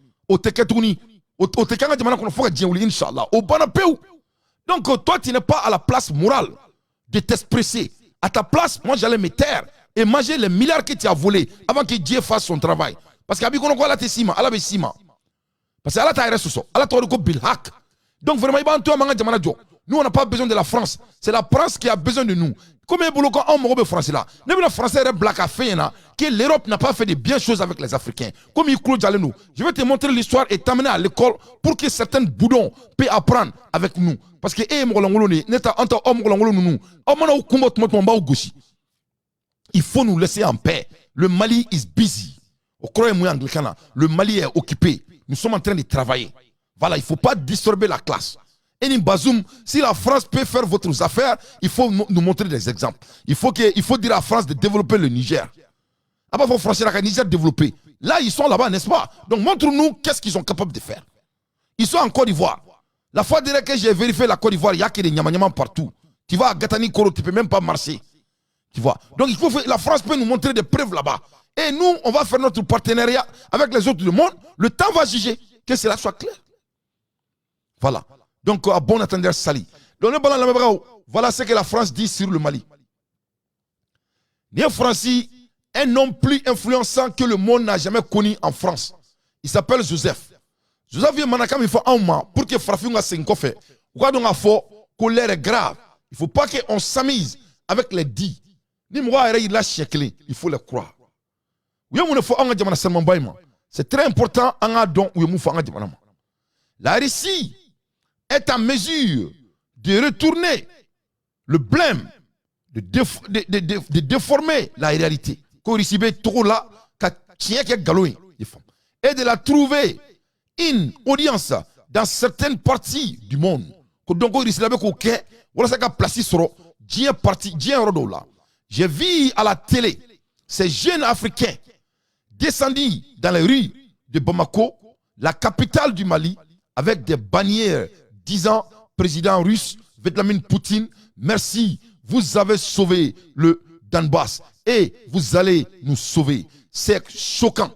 Donc toi, tu n'es pas à la place morale de t'expresser. À ta place, moi j'allais me taire et manger les milliards que tu as volés avant que Dieu fasse son travail. Parce que parce que Allah t'a ressources, Allah t'a dit bilhak. Donc vraiment, nous on n'a pas besoin de la France. C'est la France qui a besoin de nous. Comme il y a un français là, les Français sont black à faire que l'Europe n'a pas fait de bien choses avec les Africains. Comme il Claude Jaleno, je vais te montrer l'histoire et t'amener à l'école pour que certains boudons puissent apprendre avec nous. Parce que il faut nous laisser en paix. Le Mali is busy. Le Mali est occupé. Nous sommes en train de travailler. Voilà, il ne faut pas disturber la classe. Et Bazoum, si la France peut faire votre affaire, il faut nous montrer des exemples. Il faut dire à la France de développer le Niger. Après, il faut franchir la Niger développer. Là, ils sont là-bas, n'est-ce pas? Donc, montre-nous qu'est-ce qu'ils sont capables de faire. Ils sont en Côte d'Ivoire. La fois dernière que j'ai vérifié la Côte d'Ivoire, il n'y a que des nyama partout. Tu vas à Gatani Koro, tu ne peux même pas marcher. Tu vois? Donc, la France peut nous montrer des preuves là-bas. Et nous, on va faire notre partenariat avec les autres du monde. Le temps va juger que cela soit clair. Voilà. Donc, à bon entendeur, Sali. Donc, voilà ce que la France dit sur le Mali. Les Français, un homme plus influençant que le monde n'a jamais connu en France. Il s'appelle Joseph. Joseph vient manakam, il faut un mois pour que Frafinga s'encoffre. Pourquoi donc il faut colère est grave. Il ne faut pas qu'on s'amise avec les dits. Ni moi, il faut les croire. C'est très important. La Russie est en mesure de retourner le blême, de déformer la réalité. Et de la trouver une audience dans certaines parties du monde. J'ai vu à la télé ces jeunes Africains descendus dans les rues de Bamako, la capitale du Mali, avec des bannières disant président russe Vladimir Poutine, merci, vous avez sauvé le Donbass et vous allez nous sauver. C'est choquant.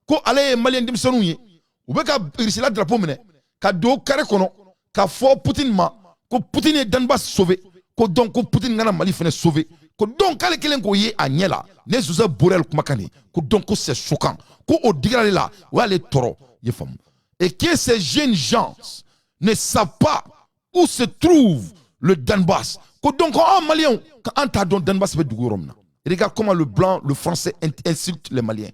Ko ale malien dimsanouye, ou beka irisila drapeau mene, ka do kare kono, ka fo Poutine ma, ko Poutine est Donbass sauvé, ko donc ko Poutine ngana Mali fene sauvé, ko donc kale kelen ko ye anyela, ne Joseph Borrell kumakane, ko donc c'est choquant. Ko o digrale là, ou ale toro, ye fam. Et que ces jeunes gens ne savent pas où se trouve le Donbass, Donc, en Malien, quand on t'a donné Donbass, regarde comment le blanc, le français insulte les Maliens.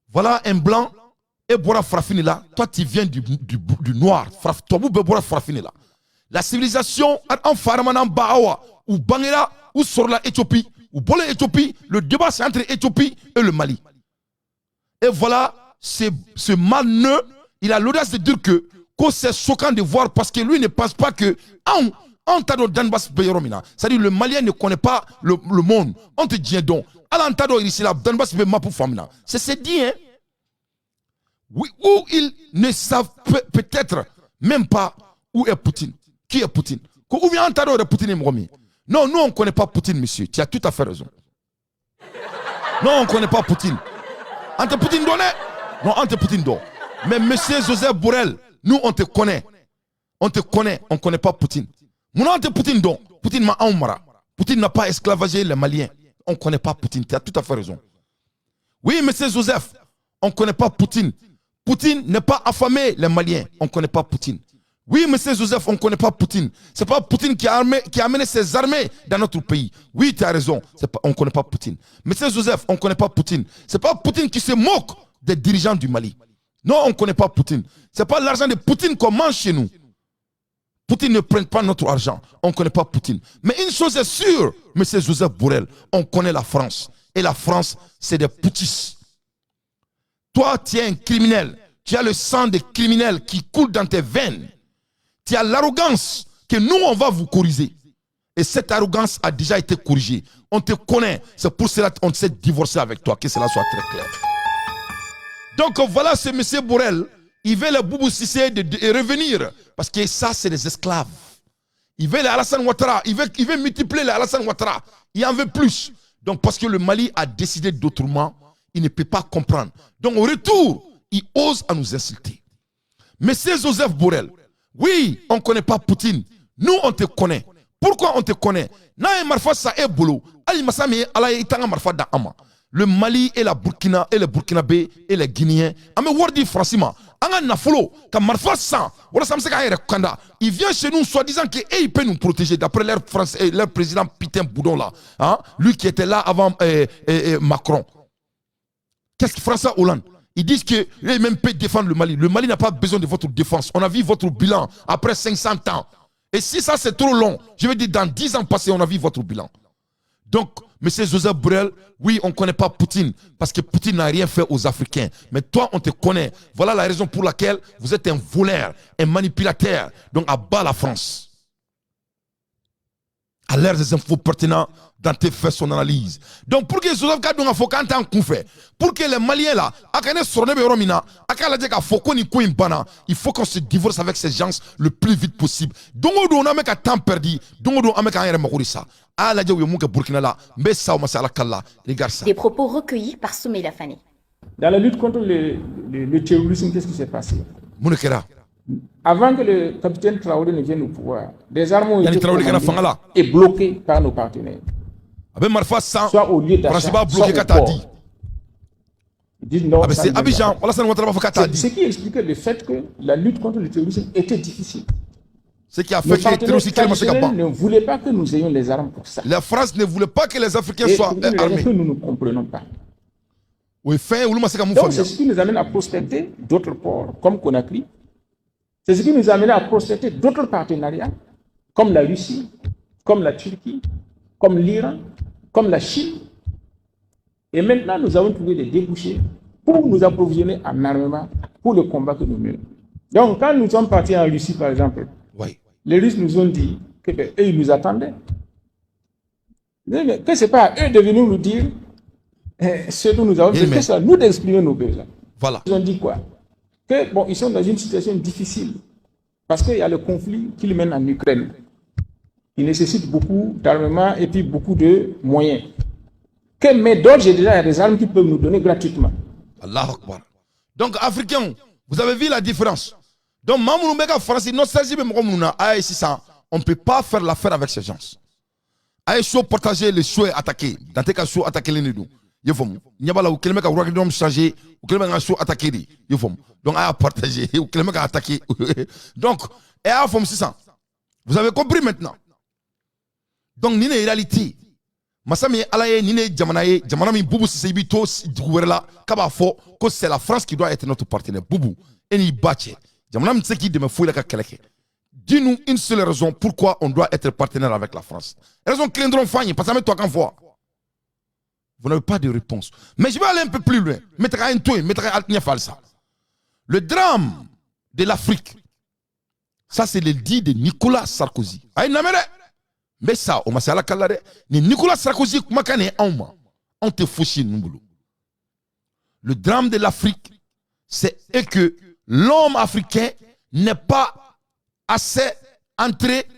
Voilà un blanc, et Bora Frafini là, toi tu viens du noir. Toi, vous Bora Frafini là. La civilisation, en Faramanan Bahawa, ou Bangera, ou sur la Éthiopie, ou Bolé Éthiopie, le débat c'est entre Éthiopie et le Mali. Et voilà, ce malneux, il a l'audace de dire que c'est choquant de voir parce que lui ne pense pas que c'est-à-dire le Malien ne connaît pas le monde. On te dit donc, c'est dit, hein? Oui, où ils ne savent peut-être même pas où est Poutine. Qui est Poutine? Où vient Antado de Poutine? Non, nous on ne connaît pas Poutine, monsieur. Tu as tout à fait raison. Non, on ne connaît pas Poutine. Ante Poutine donné? Non, Ante Poutine donné. Mais monsieur Joseph Borrell, nous on te connaît. On te connaît, on ne connaît pas Poutine. Mon Ante Poutine donné. Poutine m'a aumara. Poutine n'a pas esclavagé les Maliens. On ne connaît pas Poutine. Tu as tout à fait raison. Oui, monsieur Joseph, on ne connaît pas Poutine. Poutine n'est pas affamé les Maliens. On ne connaît pas Poutine. Oui, monsieur Joseph, on ne connaît pas Poutine. Ce n'est pas Poutine qui a amené ses armées dans notre pays. Oui, tu as raison. On ne connaît pas Poutine. Monsieur Joseph, on ne connaît pas Poutine. Ce n'est pas Poutine qui se moque des dirigeants du Mali. Non, on ne connaît pas Poutine. Ce n'est pas l'argent de Poutine qu'on mange chez nous. Poutine ne prenne pas notre argent. On ne connaît pas Poutine. Mais une chose est sûre, monsieur Joseph Borrell, on connaît la France. Et la France, c'est des poutistes. Toi, tu es un criminel. Tu as le sang des criminels qui coule dans tes veines. Tu as l'arrogance que nous, on va vous corriger. Et cette arrogance a déjà été corrigée. On te connaît. C'est pour cela qu'on s'est divorcé avec toi. Que cela soit très clair. Donc voilà ce monsieur Borrell. Il veut le Boubou Sissé de revenir. Parce que ça, c'est des esclaves. Il veut les Alassane Ouattara. Il veut multiplier les Alassane Ouattara. Il en veut plus. Donc parce que le Mali a décidé d'autrement, il ne peut pas comprendre. Donc au retour, il ose à nous insulter. Monsieur Joseph Borrell, oui, on ne connaît pas Poutine. Nous, on te connaît. Pourquoi on te connaît? Le Mali et la Burkina et le Burkinabé et les Guinéens. Il vient chez nous soi-disant qu'il peut nous protéger d'après leur président Pitin Boudon là. Hein? Lui qui était là avant Macron. Qu'est-ce que François Hollande? Ils disent que même peut défendre le Mali. Le Mali n'a pas besoin de votre défense. On a vu votre bilan après 500 ans. Et si ça c'est trop long, je veux dire dans 10 ans passés, on a vu votre bilan. Donc, M. Joseph Borrell, oui, on ne connaît pas Poutine, parce que Poutine n'a rien fait aux Africains. Mais toi, on te connaît. Voilà la raison pour laquelle vous êtes un voleur, un manipulateur. Donc, à bas la France. À l'air des infos pertinents, Dante fait son analyse. Donc, pour que Joseph Kadou a fait un coup fait, pour que les Maliens là, il faut qu'on se divorce avec ces gens le plus vite possible. Donc, on a un temps perdu. Donc, on a Des propos recueillis par Soumaïla Fani. Dans la lutte contre le terrorisme, qu'est-ce qui s'est passé? Avant que le capitaine Traoré ne vienne au pouvoir, des armes ont été commandées et bloquées par nos partenaires. Soit au lieu d'achat, soit au port. Ils disent non, ce qui expliquait le fait que la lutte contre le terrorisme était difficile. Ce qui a fait que les terroristes ne voulaient pas que nous ayons les armes pour ça. La France ne voulait pas que les Africains soient armés. Que nous ne comprenons pas. Donc c'est ce qui nous amène à prospecter d'autres ports, comme Conakry. C'est ce qui nous a amené à prospecter d'autres partenariats, comme la Russie, comme la Turquie, comme l'Iran, comme la Chine. Et maintenant, nous avons trouvé des débouchés pour nous approvisionner en armement pour le combat que nous menons. Donc, quand nous sommes partis en Russie, par exemple, les Russes nous ont dit qu'eux, ils nous attendaient. Que ce n'est pas à eux de venir nous dire ce dont nous avons besoin, c'est à nous d'exprimer nos besoins. Voilà. Ils ont dit quoi? Que, bon, ils sont dans une situation difficile parce qu'il y a le conflit qu'ils mènent en Ukraine. Il nécessite beaucoup d'armement et puis beaucoup de moyens. Mais d'ores et déjà, il y a des armes qu'ils peuvent nous donner gratuitement. Allah Akbar. Donc, Africains, vous avez vu la différence. Donc, on ne peut pas faire l'affaire avec ces gens. Aïe, chaud partager les choix attaqués. Dans tes cas, chaud attaquer les nidous. Il faut changer, ou attaquer. Donc, à partager, ou attaquer. Donc, et à fond 600. Vous avez compris maintenant? Donc, ni réalité. Masami alaye ni jamanaye, jamanami Boubou Sisebito Gouverla, Kabafo, que c'est la France qui doit être notre partenaire. Boubou, et ni Bache. Jamanam Tseki de me fouiller la keleke. Dis-nous une seule raison pourquoi on doit être partenaire avec la France. Raison Clendron Fagné, parce que toi qu'en voix. Vous n'avez pas de réponse. Mais je vais aller un peu plus loin. Mettre un toit, mettre un falsa. Le drame de l'Afrique, ça c'est le dit de Nicolas Sarkozy. Aïe namere. Mais ça, on m'a dit à la ni Nicolas Sarkozy, on te fouché nous. Le drame de l'Afrique, c'est que l'homme africain n'est pas assez entré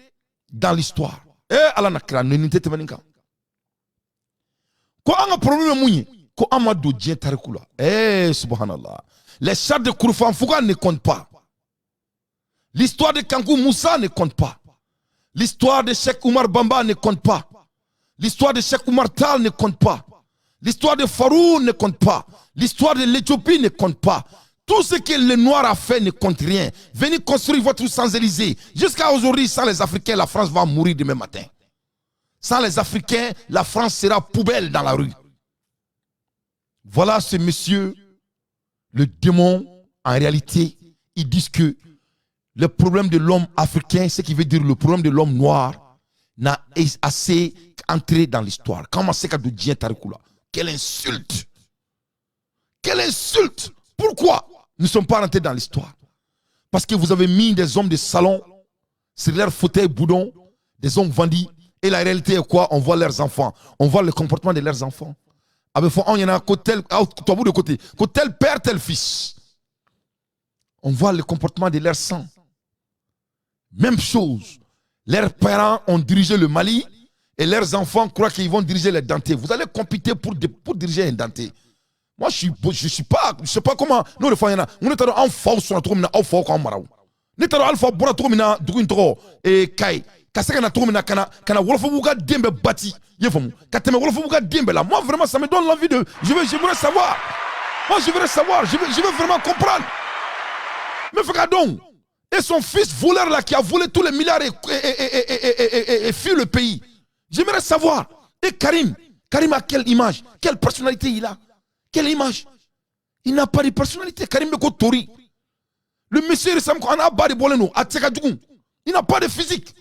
dans l'histoire. Eh, Allah n'a pas n'était pas n'importe quoi. Quand on a problème mouni, quand on a do djien tarikula. Eh, subhanallah. Les chars de Kourfan Fouga ne comptent pas. L'histoire de Kankou Moussa ne compte pas. L'histoire de Cheikh Oumar Bamba ne compte pas. L'histoire de Cheikh Oumar Tal ne compte pas. L'histoire de Farou ne compte pas. L'histoire de l'Éthiopie ne compte pas. Tout ce que le noir a fait ne compte rien. Venez construire votre Champs-Élysées. Jusqu'à aujourd'hui, sans les Africains, la France va mourir demain matin. Sans les Africains, la France sera poubelle dans la rue. Voilà ce monsieur, le démon, en réalité, ils disent que le problème de l'homme africain, ce qui veut dire le problème de l'homme noir, n'a assez entré dans l'histoire. Comment c'est qu'à Djien Tarikoula? Quelle insulte! Quelle insulte! Pourquoi nous ne sommes pas rentrés dans l'histoire? Parce que vous avez mis des hommes de salon sur leurs fauteuils boudons, des hommes vendus, et la réalité est quoi? On voit leurs enfants, on voit le comportement de leurs enfants. Il y en a tel père, tel fils. On voit le comportement de leur sang. Même chose. Leurs parents ont dirigé le Mali et leurs enfants croient qu'ils vont diriger les Dantés. Vous allez compter pour diriger un Danté. Moi, je sais pas comment. Nous, les fois, il y en a. On est en force sur la tour, on force comme Maraou. Nous sommes alpha pour la tour, on et Kai. Kaseka na tour, kana wolofouga dembe bati. Yefom. Kateme wolofouga dembe là. Moi, vraiment, ça me donne l'envie de. Je voudrais savoir. Moi, je voudrais savoir. Je veux vraiment comprendre. Mais regardons. Et son fils voleur là qui a volé tous les milliards et fui le pays. J'aimerais savoir. Et Karim a quelle image? Quelle personnalité il a? Quelle image? Il n'a pas de personnalité. Karim Beko Tori. Le monsieur ressemble à un abari boleno, à Tsekadjoum. Il n'a pas de physique.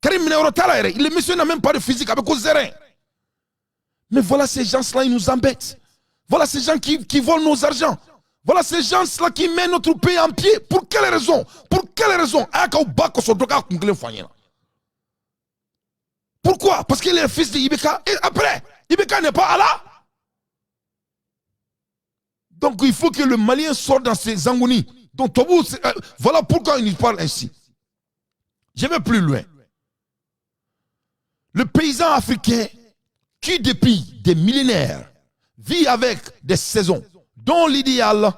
Karim Neorotala, le monsieur n'a même pas de physique avec Ozerin. Mais voilà ces gens-là, ils nous embêtent. Voilà ces gens qui volent nos argents. Voilà ces gens-là qui mettent notre pays en pied. Pour quelle raison? Pour quelle raison? Pourquoi? Parce qu'il est le fils de Ibeka. Et après, Ibeka n'est pas Allah. Donc il faut que le Malien sorte dans ses angounis. Donc voilà pourquoi il nous parle ainsi. Je vais plus loin. Le paysan africain qui depuis des millénaires vit avec des saisons dont l'idéal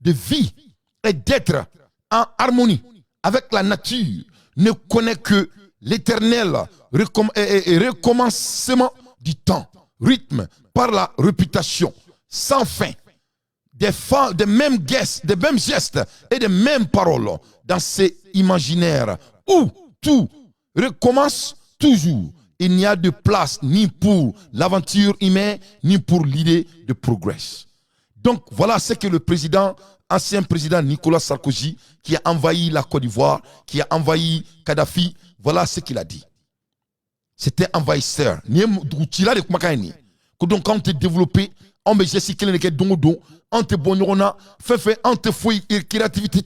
de vie est d'être en harmonie avec la nature, ne connaît que l'éternel recommencement du temps, rythme par la réputation, sans fin, des mêmes gestes et des mêmes paroles dans ces imaginaires où tout recommence toujours. Il n'y a de place ni pour l'aventure humaine, ni pour l'idée de progrès. Donc voilà ce que le ancien président Nicolas Sarkozy, qui a envahi la Côte d'Ivoire, qui a envahi Kadhafi, voilà ce qu'il a dit. C'était envahisseur. Donc quand on te développé, on me on te bonne on te fouille créativité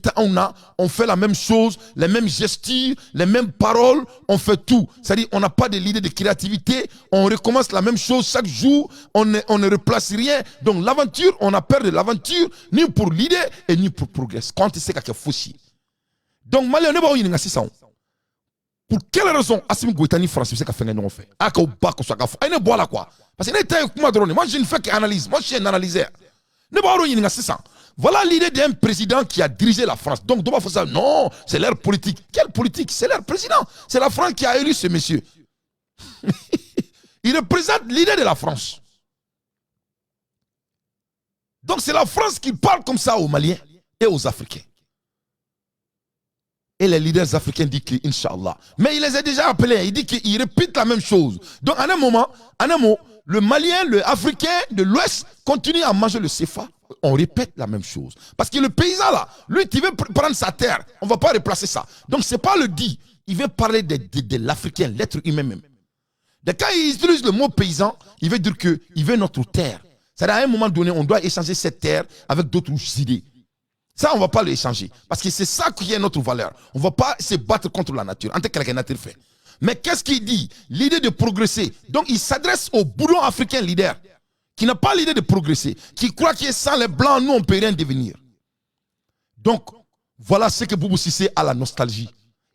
on fait la même chose, les mêmes gestures, les mêmes paroles, on fait tout. C'est-à-dire on n'a pas de l'idée de créativité, on recommence la même chose chaque jour, on ne replace rien. Donc l'aventure, on a peur de l'aventure ni pour l'idée et ni pour progrès. Quand tu sais qu'il y a fouchi. Donc Mali on est pas où ça. Pour quelle raison Assimi Goïta ni France c'est qu'a fait un fait. Ah qu'on pas qu'on soit qu'a fait. Boit là quoi. Parce que moi je ne fais qu'analyse. Moi je suis un analyseur. Voilà l'idée d'un président qui a dirigé la France. Donc, non, c'est leur politique. Quelle politique? C'est leur président. C'est la France qui a élu ce monsieur. Il représente l'idée de la France. Donc, c'est la France qui parle comme ça aux Maliens et aux Africains. Et les leaders africains disent que, Inch'Allah. Mais il les a déjà appelés. Il dit qu'ils répètent la même chose. Donc, en un moment, le Malien, le Africain de l'Ouest continue à manger le CFA. On répète la même chose. Parce que le paysan là, lui, il veut prendre sa terre. On ne va pas replacer ça. Donc, ce n'est pas le dit. Il veut parler de l'Africain, l'être humain même. Donc, quand il utilise le mot paysan, il veut dire qu'il veut notre terre. C'est-à-dire, à un moment donné, on doit échanger cette terre avec d'autres idées. Ça, on ne va pas l'échanger. Parce que c'est ça qui est notre valeur. On ne va pas se battre contre la nature. En tant que la nature fait. Mais qu'est-ce qu'il dit? L'idée de progresser. Donc, il s'adresse au boulon africain leader qui n'a pas l'idée de progresser, qui croit que sans les blancs, nous, on ne peut rien devenir. Donc, voilà ce que Boubou Cissé a la nostalgie.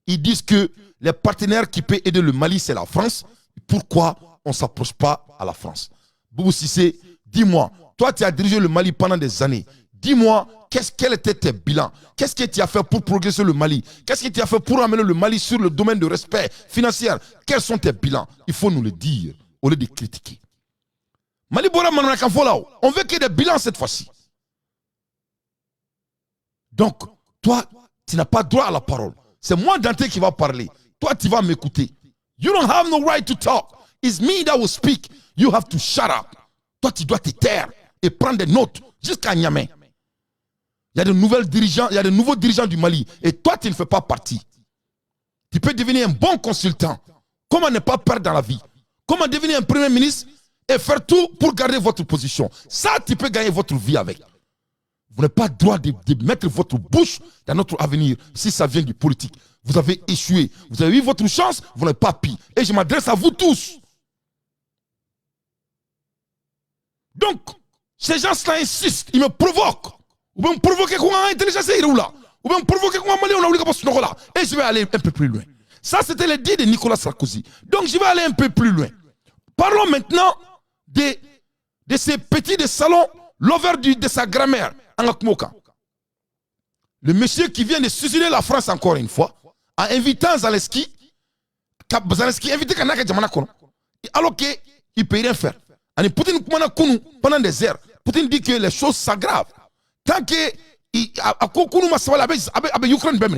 Ils disent que les partenaires qui peuvent aider le Mali, c'est la France. Pourquoi on ne s'approche pas à la France? Boubou Cissé, dis-moi, toi, tu as dirigé le Mali pendant des années. Dis-moi, quel était tes bilans? Qu'est-ce que tu as fait pour progresser le Mali? Qu'est-ce que tu as fait pour amener le Mali sur le domaine de respect financier? Quels sont tes bilans? Il faut nous le dire, au lieu de critiquer. Mali Bora Manakafola, on veut qu'il y ait des bilans cette fois-ci. Donc, toi, tu n'as pas droit à la parole. C'est moi Dante qui va parler. Toi, tu vas m'écouter. You don't have no right to talk. It's me that will speak. You have to shut up. Toi, tu dois te taire et prendre des notes jusqu'à Niamey. Il y a de nouveaux dirigeants du Mali. Et toi, tu ne fais pas partie. Tu peux devenir un bon consultant. Comment ne pas perdre dans la vie? Comment devenir un premier ministre et faire tout pour garder votre position? Ça, tu peux gagner votre vie avec. Vous n'avez pas le droit de mettre votre bouche dans notre avenir si ça vient du politique. Vous avez échoué. Vous avez eu votre chance, vous n'avez pas pris. Et je m'adresse à vous tous. Donc, ces gens-là insistent, ils me provoquent. Ou bien me provoquer qu'on a intelligence là. Ou bien me provoquer qu'on a malé, on a oublié qu'on là. Et je vais aller un peu plus loin. Ça, c'était le dit de Nicolas Sarkozy. Donc, je vais aller un peu plus loin. Parlons maintenant de ces petits de salon, l'over de sa grand-mère, Angakmoka. Le monsieur qui vient de suicider la France encore une fois, en invitant Zelensky invité Kanaka Djamana Kono, alors qu'il ne peut rien faire. Poutine pendant des heures, Poutine dit que les choses s'aggravent. Tant que il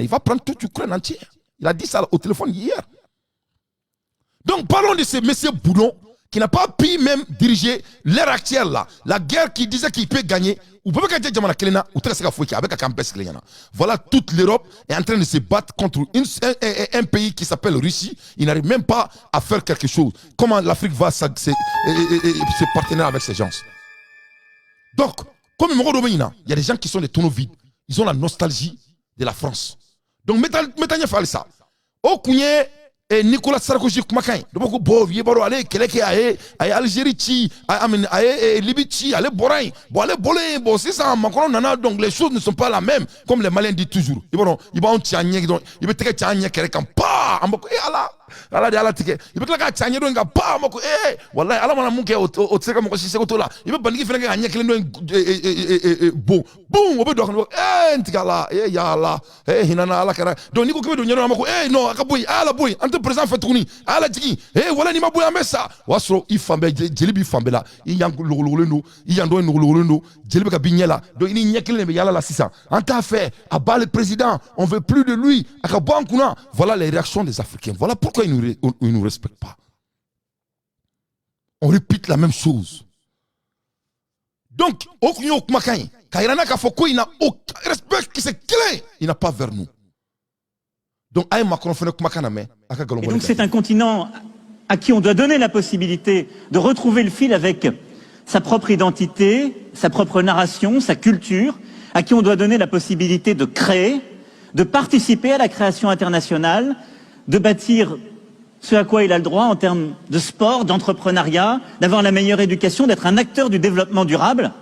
va prendre toute l'Ukraine entière. Il a dit ça au téléphone hier. Donc parlons de ce monsieur Boulon qui n'a pas pu même diriger l'ère actuelle là. La guerre qui disait qu'il peut gagner. Voilà, toute l'Europe est en train de se battre contre un pays qui s'appelle Russie. Il n'arrive même pas à faire quelque chose. Comment l'Afrique va se partenaire avec ces gens? Donc, comme il y a des gens qui sont des tonneaux vides. Ils ont la nostalgie de la France. Donc, mettez faire ça. Au Kounye, Nicolas Sarkozy Kumakan. Donc, bon, il y a aller, Keleke, Algérie, Libye, allez, Borain. Bon, allez, Bolé, bon, c'est ça, Macron, nana. Donc, les choses ne sont pas la même, comme les Maliens disent toujours. Ils vont tirer, ils vont tirer, quelqu'un, pas, ala de ala tike ibe kla ka chanye do nga pa mako wallahi ala mana munke o tseka mako sise ko tola ibe bandiki fena ga nyekle ndo bon obe do ntikala ya ala hinana ala kara do niko kebe do nyero mako no akaboy ala boy ante president fatukuni ala tiki wala ni maboy amesa wasro ifambe jelibi fambela iyangu logololo iyando ngololo jelibi ka binyela do ini nyekle be yala la sisa anta fait abat le président on veut plus de lui akabankuna. Voilà les réactions des Africains. Voilà pourquoi ils ne nous respectent pas. On répète la même chose. Donc, il n'a aucun respect qui c'est clair. Il n'a pas vers nous. Donc, et donc c'est un continent à qui on doit donner la possibilité de retrouver le fil avec sa propre identité, sa propre narration, sa culture, à qui on doit donner la possibilité de créer, de participer à la création internationale, de bâtir ce à quoi il a le droit en termes de sport, d'entrepreneuriat, d'avoir la meilleure éducation, d'être un acteur du développement durable.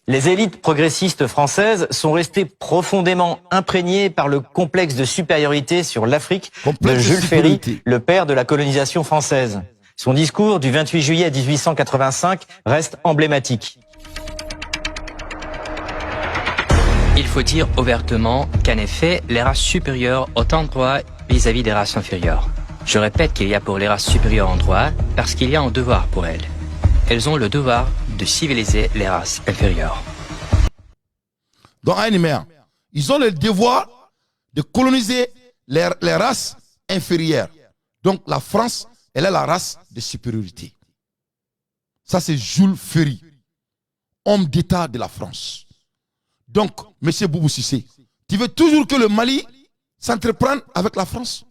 Les élites progressistes françaises sont restées profondément imprégnées par le complexe de supériorité sur l'Afrique de Jules Ferry, le père de la colonisation française. Son discours du 28 juillet 1885 reste emblématique. Il faut dire ouvertement qu'en effet, les races supérieures ont un droit vis-à-vis des races inférieures. Je répète qu'il y a pour les races supérieures un droit parce qu'il y a un devoir pour elles. Elles ont le devoir de civiliser les races inférieures. Donc, ils ont le devoir de coloniser les races inférieures. Donc la France, elle est la race de supériorité. Ça, c'est Jules Ferry, homme d'État de la France. Donc, M. Boubou Cissé, tu veux toujours que le Mali s'entreprenne avec la France?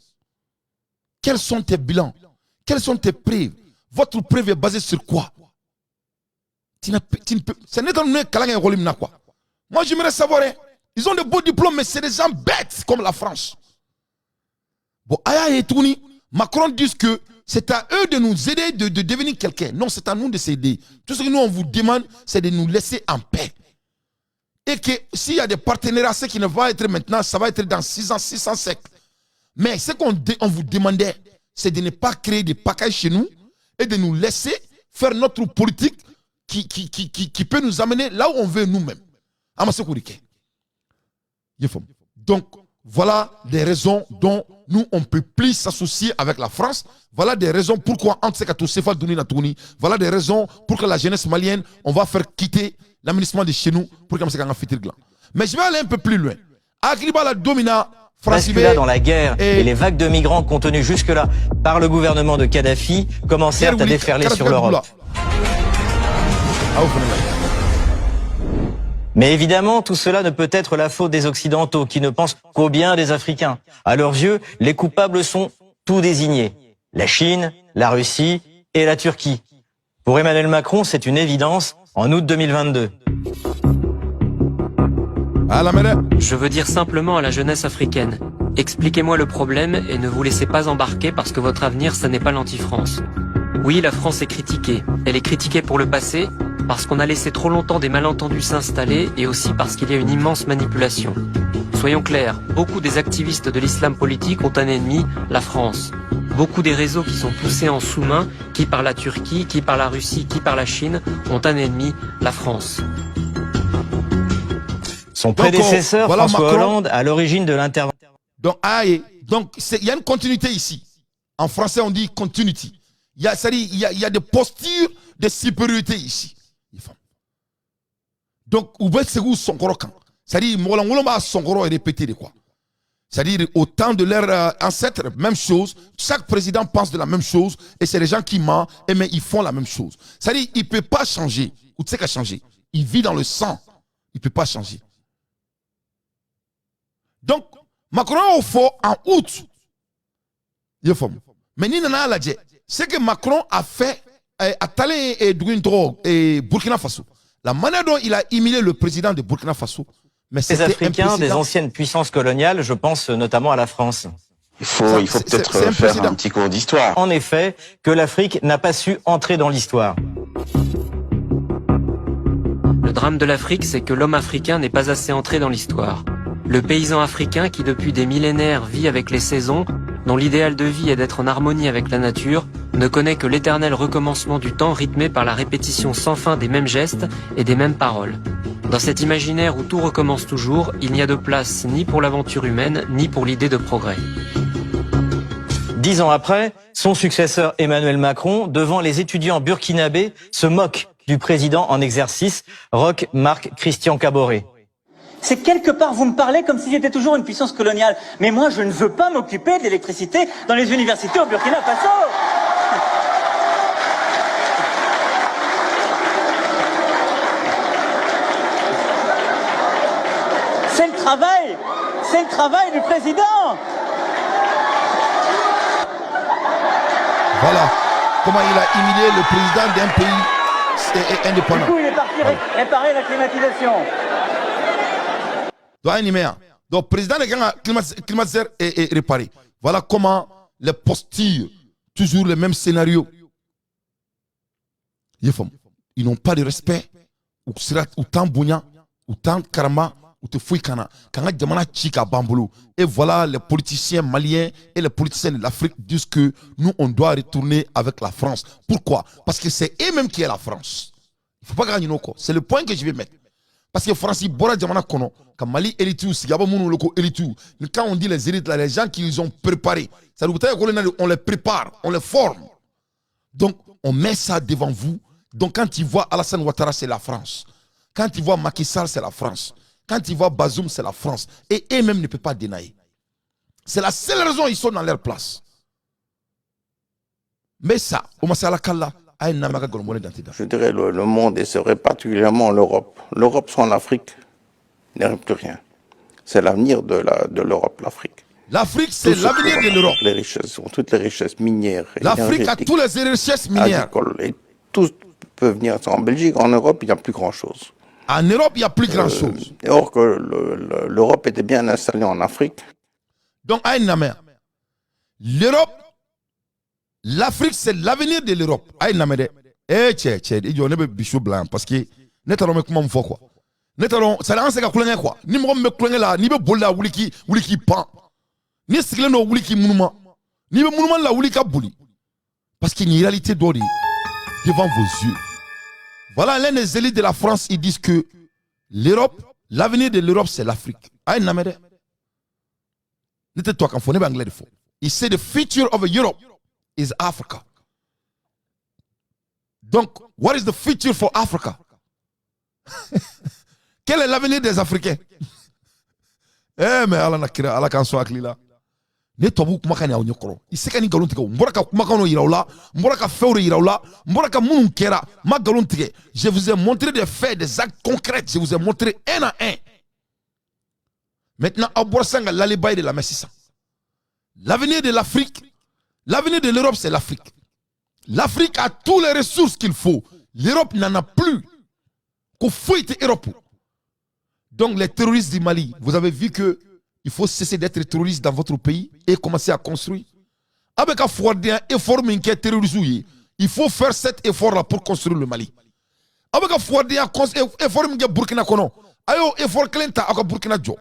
Quels sont tes bilans? Quelles sont tes preuves? Votre preuve est basée sur quoi? Ce n'est pas nous quoi. Moi, j'aimerais savoir, hein, ils ont de beaux diplômes, mais c'est des gens bêtes comme la France. Bon, Aya et Touni, Macron dit que c'est à eux de nous aider de devenir quelqu'un. Non, c'est à nous de s'aider. Tout ce que nous, on vous demande, c'est de nous laisser en paix. Et que s'il y a des partenariats, ce qui ne va être maintenant, ça va être dans 6 ans, 600 siècles. Mais ce qu'on vous demandait, c'est de ne pas créer des packages chez nous et de nous laisser faire notre politique qui peut nous amener là où on veut nous-mêmes. Donc, voilà des raisons dont nous, on ne peut plus s'associer avec la France. Voilà des raisons pourquoi, voilà des raisons pour que la jeunesse malienne, on va faire quitter l'administration de chez nous pour qu'on se gland. Mais je vais aller un peu plus loin. Agriba la domina. Bascula dans la guerre et les vagues de migrants contenues jusque-là par le gouvernement de Kadhafi commencèrent à déferler sur l'Europe. Mais évidemment, tout cela ne peut être la faute des Occidentaux qui ne pensent qu'au bien des Africains. À leurs yeux, les coupables sont tout désignés. La Chine, la Russie et la Turquie. Pour Emmanuel Macron, c'est une évidence en août 2022. Je veux dire simplement à la jeunesse africaine, expliquez-moi le problème et ne vous laissez pas embarquer parce que votre avenir, ça n'est pas l'anti-France. Oui, la France est critiquée. Elle est critiquée pour le passé, parce qu'on a laissé trop longtemps des malentendus s'installer et aussi parce qu'il y a une immense manipulation. Soyons clairs, beaucoup des activistes de l'islam politique ont un ennemi, la France. Beaucoup des réseaux qui sont poussés en sous-main, qui par la Turquie, qui par la Russie, qui par la Chine, ont un ennemi, la France. Son prédécesseur, voilà François Hollande, à l'origine de l'intervention. Donc, il y a une continuité ici. En français, on dit continuity. Il y a des postures de supériorité ici. Donc, c'est-à-dire, Songoro est répété de quoi? C'est-à-dire, au temps de leurs ancêtres, même chose. Chaque président pense de la même chose. Et c'est les gens qui mentent, mais ils font la même chose. C'est-à-dire, il ne peut pas changer. Ou tu sais qu'à changer. Il vit dans le sang. Il ne peut pas changer. Donc, Macron au fond en août. Mais ce que Macron a fait à Talé et Burkina Faso, la manière dont il a humilié le président de Burkina Faso, mais les Africains des anciennes puissances coloniales, je pense notamment à la France. Il faut peut-être faire un petit cours d'histoire. En effet, que l'Afrique n'a pas su entrer dans l'histoire. Le drame de l'Afrique, c'est que l'homme africain n'est pas assez entré dans l'histoire. Le paysan africain qui depuis des millénaires vit avec les saisons, dont l'idéal de vie est d'être en harmonie avec la nature, ne connaît que l'éternel recommencement du temps rythmé par la répétition sans fin des mêmes gestes et des mêmes paroles. Dans cet imaginaire où tout recommence toujours, il n'y a de place ni pour l'aventure humaine, ni pour l'idée de progrès. 10 ans après, son successeur Emmanuel Macron, devant les étudiants burkinabés, se moque du président en exercice, Roch Marc Christian Kaboré. C'est quelque part, vous me parlez comme si j'étais toujours une puissance coloniale. Mais moi, je ne veux pas m'occuper de l'électricité dans les universités au Burkina Faso. C'est le travail du président. Voilà comment il a humilié le président d'un pays indépendant. Du coup, il est parti réparer la climatisation. Donc, le président de climatiseur est réparé. Voilà comment les postures, toujours le même scénario. Ils n'ont pas de respect. Ou tant bounya, ou tant karama, ou te fouikana. Et voilà, les politiciens maliens et les politiciens de l'Afrique disent que nous, on doit retourner avec la France. Pourquoi? Parce que c'est eux-mêmes qui est la France. Il ne faut pas gagner nos corps. C'est le point que je vais mettre. Parce que France, Bora Djamana Kono, quand Mali élitu, Sigaba Mounou Loko élitu, quand on dit les élites, là, les gens qui les ont préparés, ça veut dire qu'on les prépare, on les forme. Donc, on met ça devant vous. Donc, quand ils voient Alassane Ouattara, c'est la France. Quand ils voient Macky Sall, c'est la France. Quand ils voient Bazoum, c'est la France. Et eux-mêmes ne peuvent pas dénier. C'est la seule raison ils sont dans leur place. Mais ça, je dirais le monde, et serait particulièrement l'Europe. L'Europe sans l'Afrique n'est plus rien. C'est l'avenir de l'Europe, l'Afrique. L'Afrique, c'est l'avenir de l'Europe. Les richesses, toutes les richesses minières. L'Afrique a toutes les richesses minières. Agricoles, et tout peut venir. En Belgique, en Europe, il n'y a plus grand-chose. En Europe, il n'y a plus grand-chose. Or que l'Europe était bien installée en Afrique. Donc, l'Europe, l'Afrique, c'est l'avenir de l'Europe. Parce que quoi. Ça n'a pas quoi. Ni moi me clonger là, ni be bolla wuliki pan. Ni siglen no wuliki monument. Ni be monument la wulika bouli. Parce qu'il y a une réalité d'ori devant vos yeux. Voilà l'un des élites de la France, ils disent que l'Europe, l'avenir de l'Europe c'est l'Afrique. Aïe namede. N'était toi quand on est anglais de faux. Il say the future of Europe is Africa. Donc, what is the future for Africa? Quel est l'avenir des Africains? Eh, mais Allah nakira, Allah kan so akli la. Ne tobu kuma kan ya onyokoro. Iseka ni galon tige. Mboraka kuma kan yiraula, mboraka fewre yiraula, mboraka munun kera, ma galon tige. Je vous ai montré des faits, des actes concrets, je vous ai montré un à un. Maintenant, aborsanga l'alibay de la Messissa. L'avenir de l'Afrique, l'avenir de l'Europe, c'est l'Afrique. L'Afrique a toutes les ressources qu'il faut. L'Europe n'en a plus. Qu'on fouille l'Europe. Donc les terroristes du Mali, vous avez vu que il faut cesser d'être terroriste dans votre pays et commencer à construire. Avec un effort terroriste, il faut faire cet effort-là pour construire le Mali. Avec un effort Burkina Kono, ayo effort Klenta à Burkina Jo.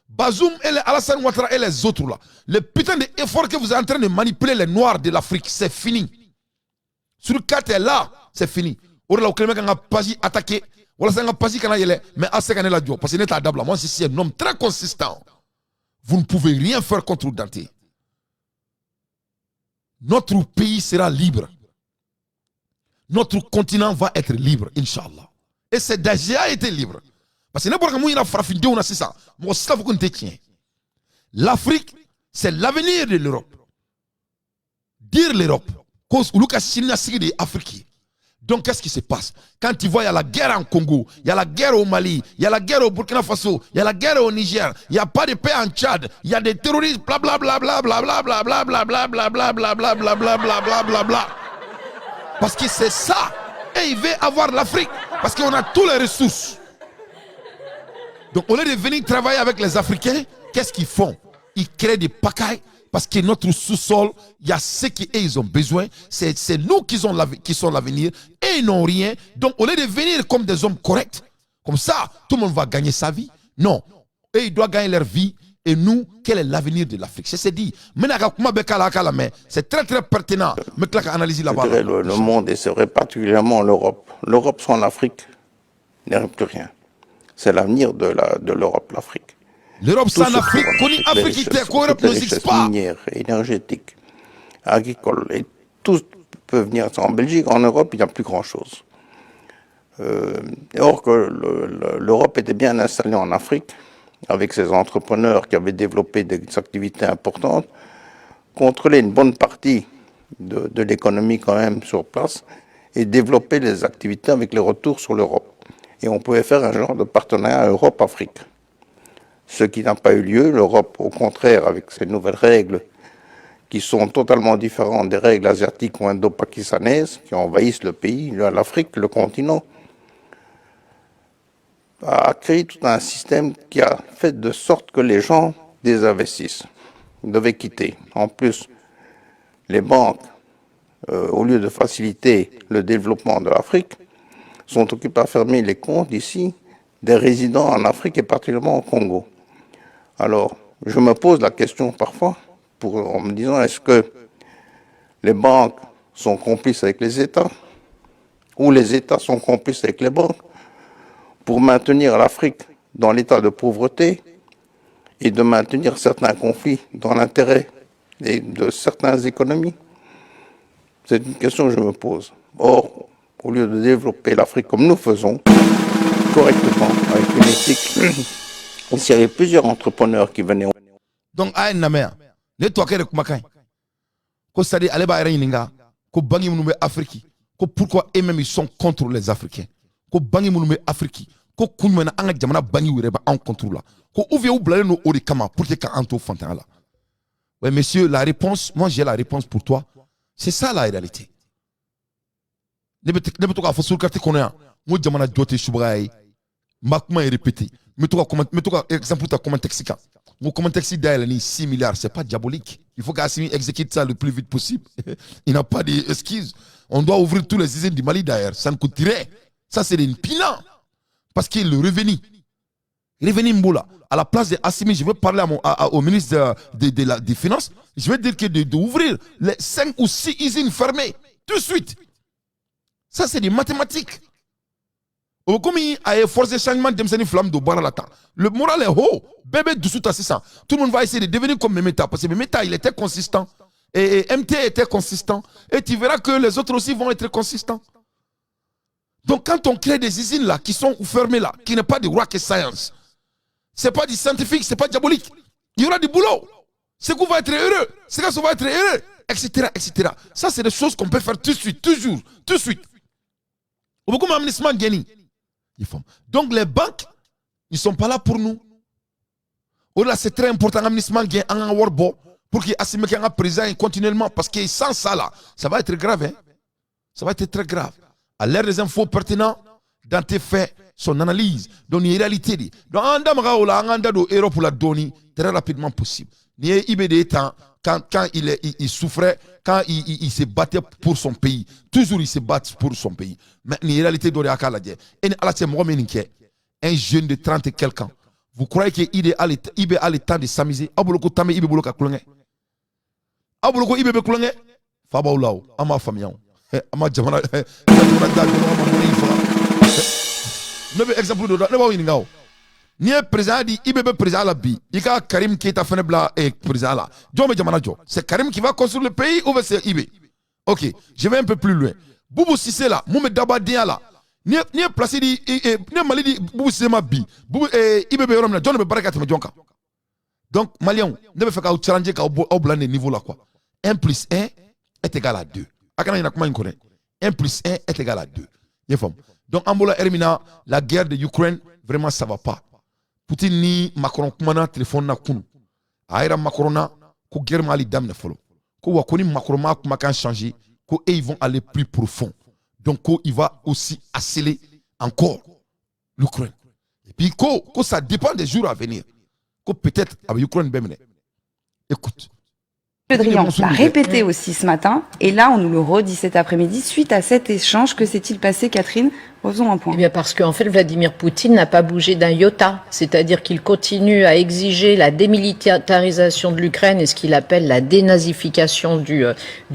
Bazoum et les Alassane Ouattara et les autres là. Le putain d'effort que vous êtes en train de manipuler les Noirs de l'Afrique, c'est fini. Sur le 4 est là, c'est fini. Or là, on a pas attaqué. Voilà, c'est un passé qu'on a yélé, mais à ce qu'on est là, parce que c'est un d'abord. Moi, c'est un homme très consistant. Vous ne pouvez rien faire contre Dante. Notre pays sera libre. Notre continent va être libre, Inch'Allah. Et c'est déjà été libre. Parce que n'importe comment il a frappé, on a ça. Moi, c'est ça faut qu'on te tienne. L'Afrique, c'est l'avenir de l'Europe. Dire l'Europe, cause où Lucas Chine a signé des Africains. Donc, qu'est-ce qui se passe? Quand tu vois, il y a la guerre en Congo, il y a la guerre au Mali, il y a la guerre au Burkina Faso, il y a la guerre au Niger, il n'y a pas de paix en Tchad, il y a des terroristes, blablabla, blablabla, blablabla, blablabla, blablabla, blablabla. Parce que c'est ça. Et il veut avoir l'Afrique. Parce qu'on a toutes les ressources. Donc, au lieu de venir travailler avec les Africains, qu'est-ce qu'ils font? Ils créent des pagailles. Parce que notre sous-sol, il y a ce qu'ils ont besoin. C'est nous qui sont l'avenir. Et ils n'ont rien. Donc, au lieu de venir comme des hommes corrects, comme ça, tout le monde va gagner sa vie. Non. Eux, ils doivent gagner leur vie. Et nous, quel est l'avenir de l'Afrique? C'est dit. C'est très, très pertinent. Le monde, et serait particulièrement l'Europe. L'Europe sans l'Afrique n'est plus rien. C'est l'avenir de l'Europe, l'Afrique. L'Europe sans l'Afrique, Afrique n'existe pas. Minières, énergétiques, agricoles, et tout peut venir. En Belgique, en Europe, il n'y a plus grand-chose. Or que l'Europe était bien installée en Afrique, avec ses entrepreneurs qui avaient développé des activités importantes, contrôler une bonne partie de l'économie quand même sur place, et développer les activités avec les retours sur l'Europe. Et on pouvait faire un genre de partenariat Europe-Afrique. Ce qui n'a pas eu lieu, l'Europe, au contraire, avec ses nouvelles règles, qui sont totalement différentes des règles asiatiques ou indo-pakistanaises, qui envahissent le pays, l'Afrique, le continent, a créé tout un système qui a fait de sorte que les gens désinvestissent, devaient quitter. En plus, les banques, au lieu de faciliter le développement de l'Afrique, sont occupées à fermer les comptes ici des résidents en Afrique et particulièrement au Congo. Alors, je me pose la question parfois, en me disant, est-ce que les banques sont complices avec les États, ou les États sont complices avec les banques, pour maintenir l'Afrique dans l'état de pauvreté et de maintenir certains conflits dans l'intérêt de certaines économies? C'est une question que je me pose. Or, au lieu de développer l'Afrique comme nous faisons, correctement, avec une éthique, s'il y avait plusieurs entrepreneurs qui venaient. Donc, Aïe Namer, Ne to akere kumakan. Ko sadi ale ba yininga ko bangi munu be Afrique. Ko pourquoi eux-mêmes ils sont contre les Africains. Ko bangi munu be Afrique. Ko kunmena anga jamana bangi wure ba en contrôle là. Ko ouvre ou blale no ori kama pour que ka anto fantan là. Ouais monsieur, la réponse, moi j'ai la réponse pour toi. C'est ça la réalité. Ne beto ka fosul carte konya. Mo jamana jote shubrai. Makuma est répété. Mais toi exemple ta comment texika. Mon comment taxi d'ailleurs 6 milliards, c'est pas diabolique. Il faut qu'Assimi exécute ça le plus vite possible. Il n'a pas d'excuses. On doit ouvrir tous les usines du Mali d'ailleurs. Ça ne coûterait. Ça c'est une pina. Parce que le revenu Mboula, à la place d'Assimi, je vais parler au ministre des Finances. Je vais dire que d'ouvrir les 5 ou 6 usines fermées tout de suite. Ça c'est des mathématiques. Comme il a forcé changement de flamme de Baralata. Le moral est haut. Bébé dessous c'est ça. Tout le monde va essayer de devenir comme Memeta. Parce que Memeta, il était consistant. Et MT était consistant. Et tu verras que les autres aussi vont être consistants. Donc quand on crée des usines là, qui sont fermées là, qui n'est pas de rocket science, c'est pas du scientifique, c'est pas diabolique. Il y aura du boulot. Ce qu'on va être heureux. Ce qu'on va être heureux. Etc. etc. Ça, c'est des choses qu'on peut faire tout de suite, toujours, tout de suite. Beaucoup d'amnistement gagné. Donc les banques, ils ne sont pas là pour nous. Là, c'est très important, l'amnistement pour qu'il assume un président continuellement. Parce que sans ça, là, ça va être grave. Hein? Ça va être très grave. À l'ère des infos pertinentes, dans tes faits, son analyse, dans les réalités. Donc, on a héros pour la donner très rapidement possible. Quand il souffrait, quand il se battait pour son pays, toujours il se bat pour son pays. Mais la réalité de un jeune de 30 et quelques ans, vous croyez qu'il a le temps de s'amuser? Aboloko tame ibe boloka kulenge. Aboloko ibe be kulenge. Faba ulao, ama famille. Ama jamana ne be exemple de ne ba winingao. Ni président dit IBB président la bi, il y a Karim qui est à Fenebla et président là. C'est Karim qui va construire le pays ou c'est IB? Ok, je vais un peu plus loin. Boubou Sissé là, Moumed Dabadia là. Ni placé di ni Mali di Boubou Sissé ma bi. Boubou IBB Yoram là, John be barakat me jonka. Donc Malien, ne me fait qu'à challenger qu'à au blanc niveau là quoi. 1 plus 1 est égal à 2. Akana ina comment connaît? 1 plus 1 est égal à 2. Donc Ambola Hermina, la guerre de Ukraine, vraiment ça va pas. Poutine ni Macron kumana téléphone na kunu. Aïra Macron na ko guerre mali damne folo. Ko wakoni Macron ma kuma kan changer, ko ils vont aller plus profond. Donc ko il va aussi accélérer encore l'Ukraine. Et puis ko ça dépend des jours à venir. Ko peut-être avec l'Ukraine bemene. Écoute. Le Drian l'a répété aussi ce matin, et là on nous le redit cet après-midi, suite à cet échange. Que s'est-il passé, Catherine? Posons un point. Eh bien parce qu'en fait Vladimir Poutine n'a pas bougé d'un iota, c'est-à-dire qu'il continue à exiger la démilitarisation de l'Ukraine et ce qu'il appelle la dénazification du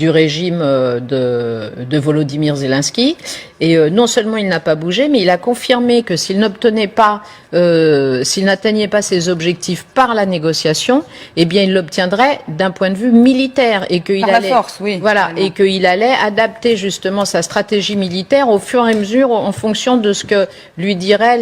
régime de Volodymyr Zelensky. Et non seulement il n'a pas bougé, mais il a confirmé que s'il n'obtenait pas, s'il n'atteignait pas ses objectifs par la négociation, eh bien il l'obtiendrait d'un point de vue militaire et qu'il allait, la force, oui, voilà, et qu'il allait adapter justement sa stratégie militaire au fur et à mesure en fonction de ce que lui diraient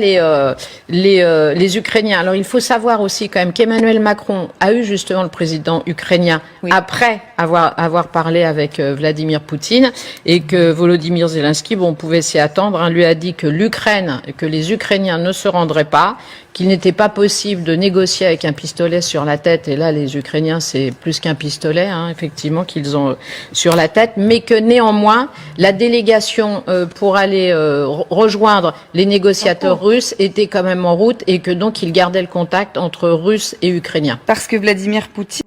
les Ukrainiens. Alors il faut savoir aussi quand même qu'Emmanuel Macron a eu justement le président ukrainien après avoir parlé avec Vladimir Poutine, et que Volodymyr Zelensky, bon, on pouvait s'y attendre, hein, lui a dit que que les Ukrainiens ne se rendraient pas, qu'il n'était pas possible de négocier avec un pistolet sur la tête, et là les Ukrainiens c'est plus qu'un pistolet, hein, effectivement, qu'ils ont sur la tête, mais que néanmoins la délégation pour aller rejoindre les négociateurs russes était quand même en route, et que donc ils gardaient le contact entre Russes et Ukrainiens. Parce que Vladimir Poutine...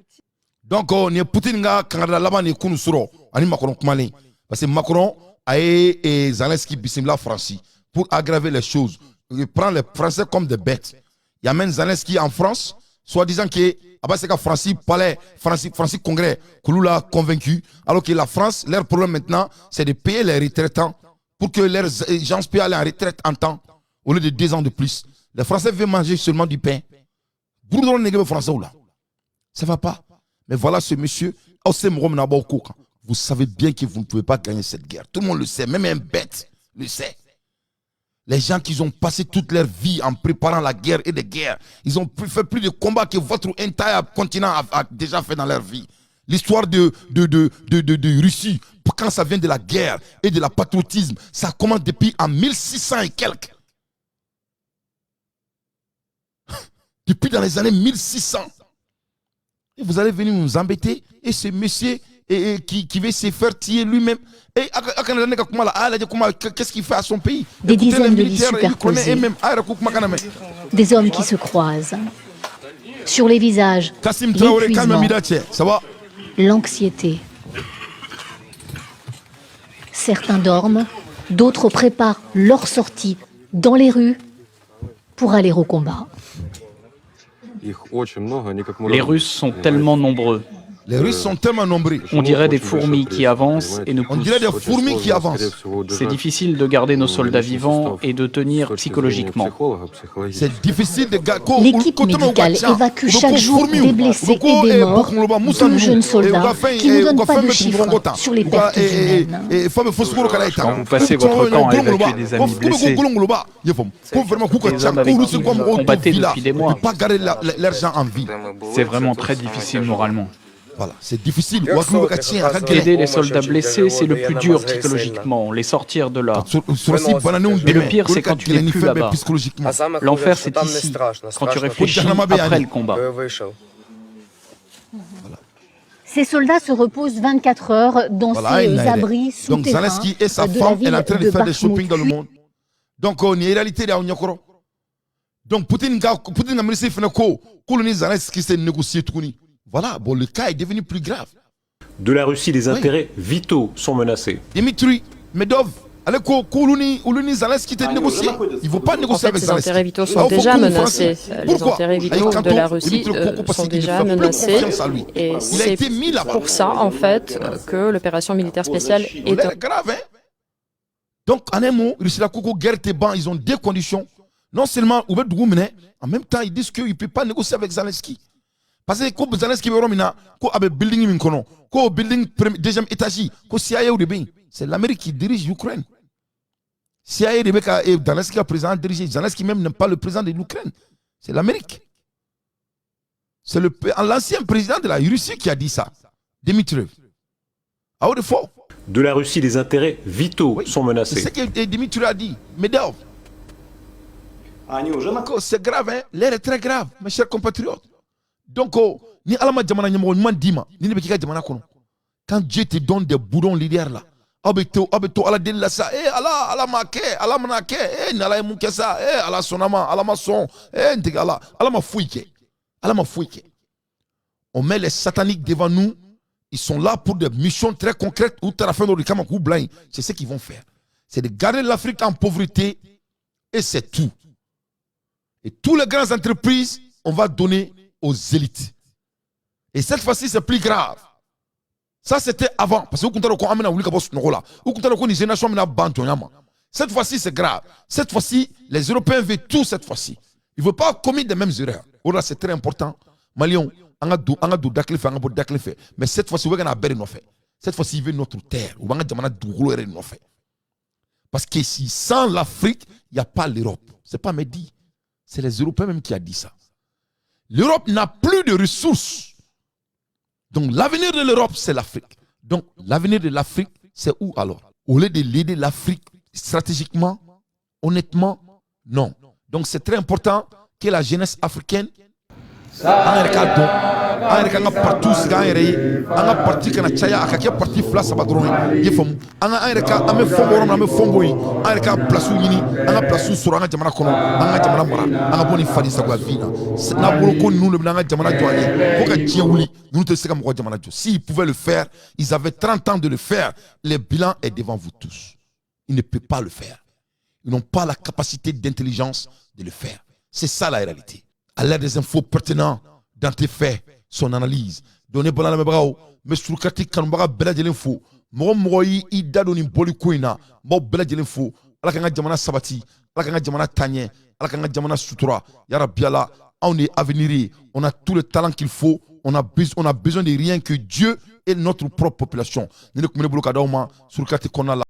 Donc on est Poutine quand là-bas ni Kunusuro, ani Macron kumali, parce que Macron a et Zelensky bismillah Francie pour aggraver les choses. Il prend les Français comme des bêtes. Il y a même Zelensky en France, soi-disant que c'est que Francis Palais, Francis Congrès, Koulou l'a convaincu, alors que la France, leur problème maintenant, c'est de payer les retraitants pour que leurs gens puissent aller en retraite en temps, au lieu de 2 ans de plus. Les Français veulent manger seulement du pain. Ça ne va pas. Mais voilà ce monsieur, vous savez bien que vous ne pouvez pas gagner cette guerre. Tout le monde le sait, même un bête le sait. Les gens qui ont passé toute leur vie en préparant la guerre et des guerres, ils ont fait plus de combats que votre entire continent a déjà fait dans leur vie. L'histoire de Russie, quand ça vient de la guerre et de la patriotisme, ça commence depuis en 1600 et quelques. Depuis dans les années 1600. Et vous allez venir nous embêter et ce monsieur qui veut se faire tuer lui-même. Et qu'est-ce qu'il fait à son pays? Des dizaines de lits superposés. Des hommes qui se croisent. Sur les visages, l'épuisement, l'anxiété. Certains dorment, d'autres préparent leur sortie dans les rues pour aller au combat. Les Russes sont tellement nombreux. Les Russes sont tellement nombreux. On dirait des fourmis qui avancent et nous poussent. On dirait des fourmis qui avancent. C'est difficile de garder nos soldats vivants et de tenir psychologiquement. C'est difficile de garder. L'équipe médicale évacue chaque jour des blessés et des morts de jeunes soldats qui ne donnent pas de chiffres sur les pertes humaines. Quand vous passez votre temps à évacuer des amis blessés, des hommes avec qui vous combattez depuis des mois, c'est vraiment très difficile moralement. Voilà, c'est difficile. Aider les soldats blessés, c'est le plus dur psychologiquement, les sortir de là. Mais le pire, c'est quand tu n'es plus là-bas. L'enfer, c'est ici, quand tu réfléchis après le combat. Ces soldats se reposent 24 heures dans ces abris souterrains. Donc Zelensky et sa femme, elle est en train de faire des shopping dans le monde. Donc on est en réalité là, on y a quoi. Donc Poutine a mis ses fenêtres, colonie Zelensky s'est négocié tout. Voilà, bon, le cas est devenu plus grave. De la Russie, les intérêts vitaux sont menacés. Dimitri Medvedev, Zelensky a négocié. Il ne veut pas négocier avec Zelensky. Les intérêts vitaux sont déjà menacés. Les intérêts vitaux de la Russie sont déjà menacés. Et c'est pour ça, en fait, que l'opération militaire spéciale est... C'est grave, hein? Donc, en un mot, ils ont deux conditions. Non seulement, en même temps, ils disent qu'ils ne peuvent pas négocier avec Zelensky. Parce que quand Zelensky est là, quand il y a un building, quand building deuxième étage, quand CIA est bien, c'est l'Amérique qui dirige l'Ukraine. CIA et Zelensky est président dirigé. Zelensky même n'aime pas le président de l'Ukraine. C'est l'Amérique. C'est l'ancien président de la Russie qui a dit ça. Dimitrov. À haut de fort. De la Russie, les intérêts vitaux sont menacés. C'est ce que Dimitrov a dit. Medvedev. C'est grave, hein? L'air est très grave, mes chers compatriotes. Donc, ni alama jamana nyamo man dima, ni ne bekika jamana kono. Quand Dieu te donne des bourrons leaders là, abeto ala della sa, ala make, ala manake, nala mukesa, ala sonama, ala mason, ntigala, ala ma fouike. On met les sataniques devant nous, ils sont là pour des missions très concrètes ou tarafendo de kamakou blind. C'est ce qu'ils vont faire. C'est de garder l'Afrique en pauvreté et c'est tout. Et toutes les grandes entreprises, on va donner aux élites. Et cette fois-ci, c'est plus grave. Ça, c'était avant. Parce que cette fois-ci, c'est grave. Cette fois-ci, les Européens veulent tout cette fois-ci. Ils ne veulent pas commettre les mêmes erreurs. Là, c'est très important. Malion, mais cette fois-ci, cette fois-ci, ils veulent notre terre. Parce que si sans l'Afrique, il n'y a pas l'Europe. Ce n'est pas Mehdi. C'est les Européens même qui a dit ça. L'Europe n'a plus de ressources. Donc l'avenir de l'Europe, c'est l'Afrique. Donc l'avenir de l'Afrique, c'est où alors? Au lieu de l'aider l'Afrique stratégiquement, honnêtement, non. Donc c'est très important que la jeunesse africaine, partout, parti kana chaya akake parti flas abadron yefom ame fomorom ame fomboy anga place yini anga place sura anga jamana kono anga jamana mara anga boni fadi sagwa vina na bolo ko nous le anga jamana joye ko ka tiewuli nous te seka mo jamana jo s'ils pouvaient le faire, ils avaient 30 ans de le faire. Le bilan est devant vous tous. Ils ne peuvent pas le faire. Ils n'ont pas la capacité d'intelligence de le faire. C'est ça la réalité. À l'aide des infos pertinentes dans tes faits, son analyse. Donnez bon à la mébrao, mais sur le quartier Kanumbaga Bela de l'info, Moyi, Ida Doni Boli Kouina, Mo Bela de l'info, Alakanga Jamana Sabati, Alakanga Jamana Tanye, Alakanga Jamana Sutura, Yara Biala, on est avenir, on a tout le talent qu'il faut, on a besoin de rien que Dieu et notre propre population. Nous ne pouvons pas sur le quartier qu'on a là.